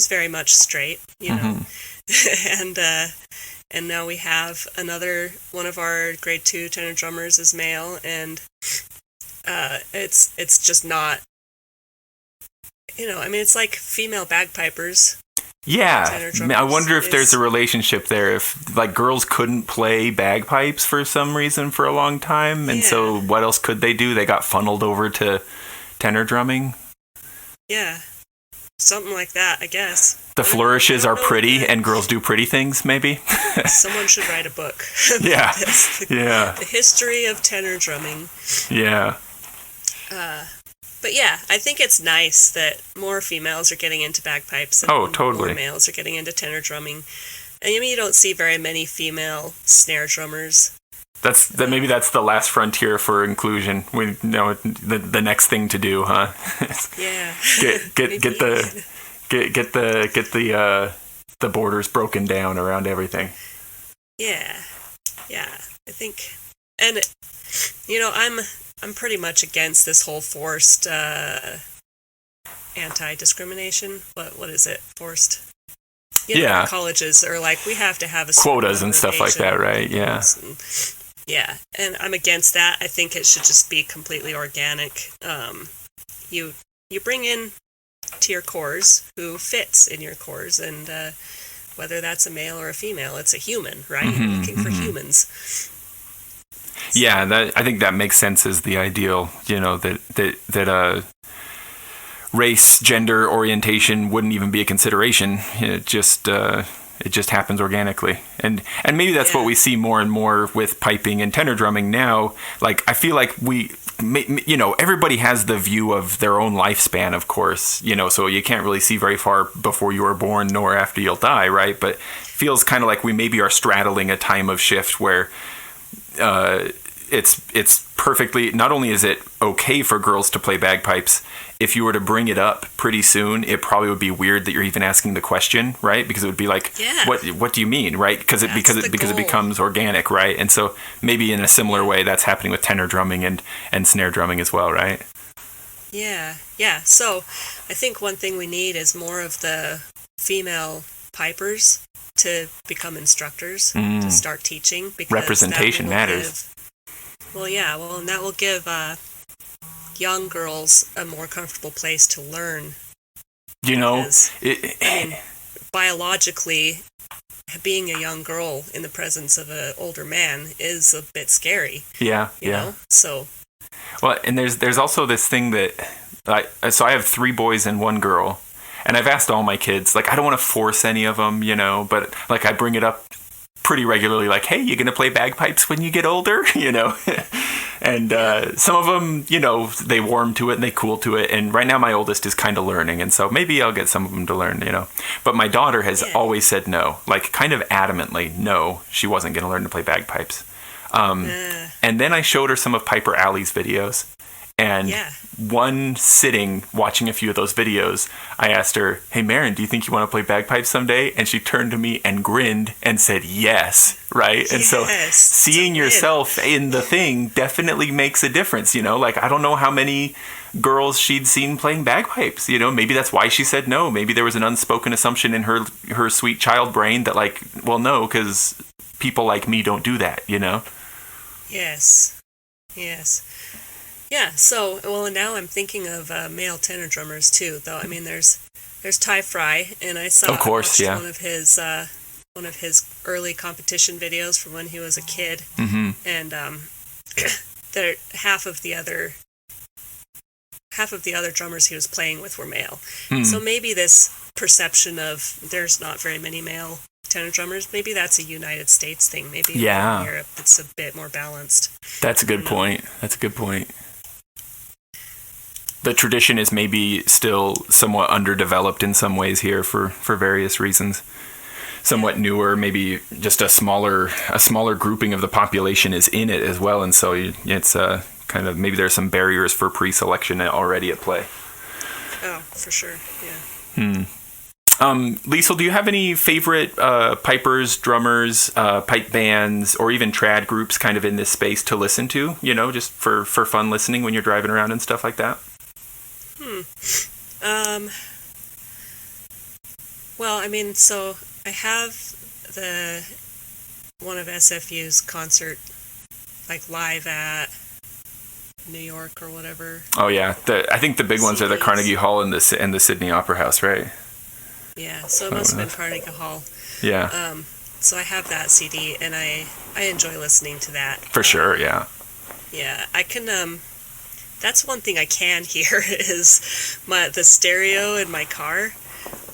[SPEAKER 2] very much straight, you know. And now we have another one of our grade 2 tenor drummers is male, and it's just not, you know, I mean, it's like female bagpipers.
[SPEAKER 3] Yeah, I wonder if there's a relationship there. If like girls couldn't play bagpipes for some reason for a long time, and so what else could they do? They got funneled over to tenor drumming.
[SPEAKER 2] Yeah, something like that, I guess.
[SPEAKER 3] The flourishes are pretty, and girls do pretty things. Maybe
[SPEAKER 2] someone should write a book.
[SPEAKER 3] Yeah,
[SPEAKER 2] the history of tenor drumming.
[SPEAKER 3] Yeah.
[SPEAKER 2] But yeah, I think it's nice that more females are getting into bagpipes and
[SPEAKER 3] totally.
[SPEAKER 2] more males are getting into tenor drumming. And I mean, you don't see very many female snare drummers.
[SPEAKER 3] Maybe that's the last frontier for inclusion. We know the next thing to do, huh?
[SPEAKER 2] Yeah.
[SPEAKER 3] get the borders broken down around everything.
[SPEAKER 2] Yeah. I think, and you know, I'm pretty much against this whole forced anti-discrimination. What is it? Forced. You know, colleges are like, we have to have
[SPEAKER 3] quotas and stuff like that, right? Yeah.
[SPEAKER 2] Yeah, and I'm against that. I think it should just be completely organic. You bring in to your corps who fits in your corps, and whether that's a male or a female, it's a human, right? You're looking for humans.
[SPEAKER 3] Yeah, I think that makes sense as the ideal. You know, that race, gender, orientation wouldn't even be a consideration. It just happens organically, and maybe that's what we see more and more with piping and tenor drumming now. Like, I feel like everybody has the view of their own lifespan, of course. You know, so you can't really see very far before you are born, nor after you'll die, right? But it feels kind of like we maybe are straddling a time of shift where. It's perfectly, not only is it okay for girls to play bagpipes, if you were to bring it up pretty soon, it probably would be weird that you're even asking the question, right? Because it would be like, what do you mean, right? Because it becomes organic, right? And so maybe in a similar way, that's happening with tenor drumming and snare drumming as well, right?
[SPEAKER 2] Yeah. So I think one thing we need is more of the female pipers to become instructors, to start teaching. Because
[SPEAKER 3] representation matters.
[SPEAKER 2] And that will give young girls a more comfortable place to learn.
[SPEAKER 3] You know,
[SPEAKER 2] biologically, being a young girl in the presence of an older man is a bit scary.
[SPEAKER 3] Yeah,
[SPEAKER 2] you know? So.
[SPEAKER 3] Well, and there's also this thing that, so I have 3 boys and 1 girl. And I've asked all my kids, like, I don't want to force any of them, you know, but like I bring it up pretty regularly, like, hey, you going to play bagpipes when you get older, you know? And some of them, you know, they warm to it and they cool to it. And right now my oldest is kind of learning. And so maybe I'll get some of them to learn, you know. But my daughter has always said no, like kind of adamantly, no, she wasn't going to learn to play bagpipes. And then I showed her some of Piper Alley's videos. And one sitting, watching a few of those videos, I asked her, hey, Marin, do you think you want to play bagpipes someday? And she turned to me and grinned and said, yes, right? And so seeing yourself in the thing definitely makes a difference, you know? Like, I don't know how many girls she'd seen playing bagpipes, you know? Maybe that's why she said no. Maybe there was an unspoken assumption in her sweet child brain that, like, well, no, because people like me don't do that, you know?
[SPEAKER 2] Yes. Yeah, so, well, now I'm thinking of male tenor drummers, too, though. I mean, there's Ty Fry, and I saw one of his early competition videos from when he was a kid, and half of the other drummers he was playing with were male. So maybe this perception of there's not very many male tenor drummers, maybe that's a United States thing. Maybe in Europe it's a bit more balanced.
[SPEAKER 3] That's a good point. The tradition is maybe still somewhat underdeveloped in some ways here for various reasons. somewhat newer, maybe just a smaller grouping of the population is in it as well, and so it's kind of, maybe there's some barriers for pre-selection already at play.
[SPEAKER 2] Oh, for sure, yeah.
[SPEAKER 3] Leisel, do you have any favorite pipers, drummers, pipe bands, or even trad groups kind of in this space to listen to, just for fun listening when you're driving around and stuff like that?
[SPEAKER 2] Well, I mean, so I have one of SFU's concert, like live at New York or whatever.
[SPEAKER 3] Oh yeah, I think the big ones are the Carnegie Hall and the Sydney Opera House, right?
[SPEAKER 2] Yeah, so it must have been Carnegie Hall.
[SPEAKER 3] Yeah.
[SPEAKER 2] So I have that CD, and I enjoy listening to that.
[SPEAKER 3] For sure, yeah.
[SPEAKER 2] Yeah, I can. That's one thing I can hear is the stereo in my car.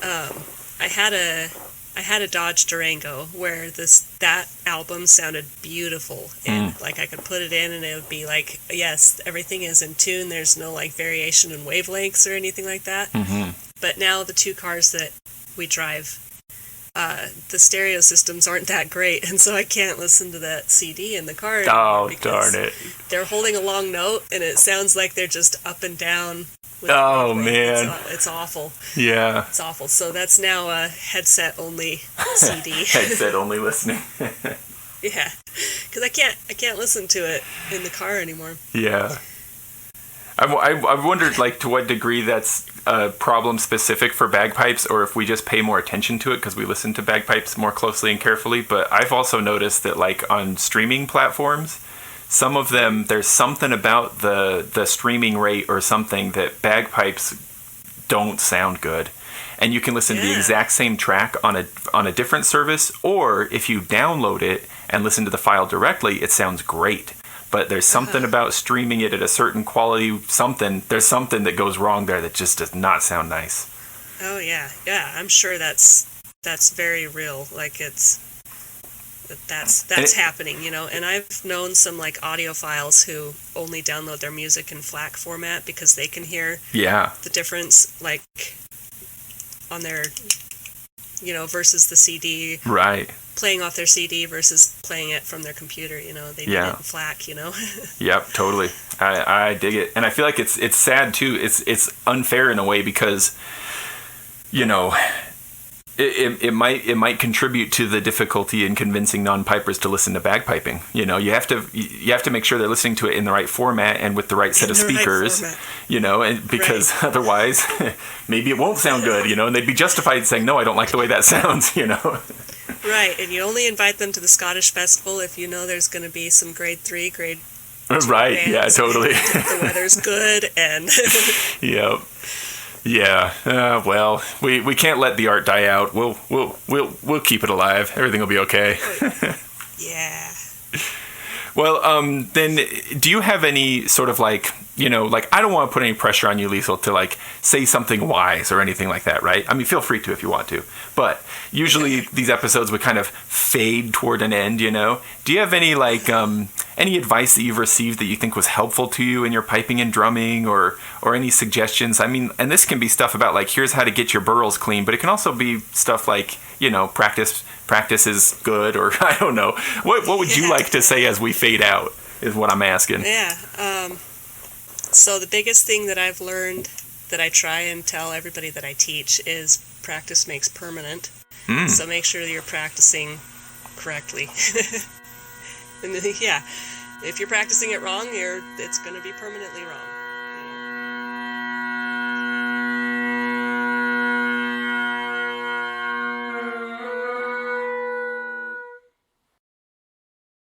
[SPEAKER 2] I had a Dodge Durango where that album sounded beautiful, and like I could put it in and it would be like, yes, everything is in tune. There's no like variation in wavelengths or anything like that. Mm-hmm. But now the two cars that we drive, the stereo systems aren't that great, and so I can't listen to that CD in the car anymore.
[SPEAKER 3] Oh, darn it.
[SPEAKER 2] They're holding a long note, and it sounds like they're just up and down.
[SPEAKER 3] Oh, man.
[SPEAKER 2] It's awful.
[SPEAKER 3] Yeah.
[SPEAKER 2] It's awful. So that's now a headset-only CD.
[SPEAKER 3] Headset-only listening.
[SPEAKER 2] Yeah, because I can't listen to it in the car anymore.
[SPEAKER 3] Yeah. I've wondered, like, to what degree that's a problem specific for bagpipes, or if we just pay more attention to it because we listen to bagpipes more closely and carefully. But I've also noticed that, like, on streaming platforms, some of them, there's something about the streaming rate or something that bagpipes don't sound good. And you can listen to the exact same track on a different service, or if you download it and listen to the file directly, it sounds great. But there's something about streaming it at a certain quality, there's something that goes wrong there that just does not sound nice.
[SPEAKER 2] Oh, yeah. Yeah, I'm sure that's very real. Like, that's happening, And I've known some, like, audiophiles who only download their music in FLAC format because they can hear the difference, like, on their, versus the CD.
[SPEAKER 3] Right.
[SPEAKER 2] Playing off their CD versus playing it from their computer, they need it in FLAC,
[SPEAKER 3] Yep, totally. I dig it. And I feel like it's sad too. It's unfair in a way because, it might contribute to the difficulty in convincing non-pipers to listen to bagpiping. You have to make sure they're listening to it in the right format and with the right set of speakers, and because otherwise maybe it won't sound good, and they'd be justified in saying, no, I don't like the way that sounds,
[SPEAKER 2] Right, and you only invite them to the Scottish Festival if you know there's going to be some grade 3, grade 2
[SPEAKER 3] right,
[SPEAKER 2] bands.
[SPEAKER 3] yeah, totally.
[SPEAKER 2] The weather's good, and...
[SPEAKER 3] Yep. Yeah. Well, we can't let the art die out. We'll keep it alive. Everything will be okay.
[SPEAKER 2] Yeah.
[SPEAKER 3] Well, then, do you have any sort of like, I don't want to put any pressure on you, Leisel, to like say something wise or anything like that, right? I mean, feel free to if you want to, but usually these episodes would kind of fade toward an end, Do you have any like, any advice that you've received that you think was helpful to you in your piping and drumming, or any suggestions? I mean, and this can be stuff about like, here's how to get your burls clean, but it can also be stuff like, practice is good, or I don't know. What would you like to say as we fade out is what I'm asking.
[SPEAKER 2] Yeah. So the biggest thing that I've learned that I try and tell everybody that I teach is practice makes permanent. So make sure that you're practicing correctly. And then, if you're practicing it wrong, it's going to be permanently wrong.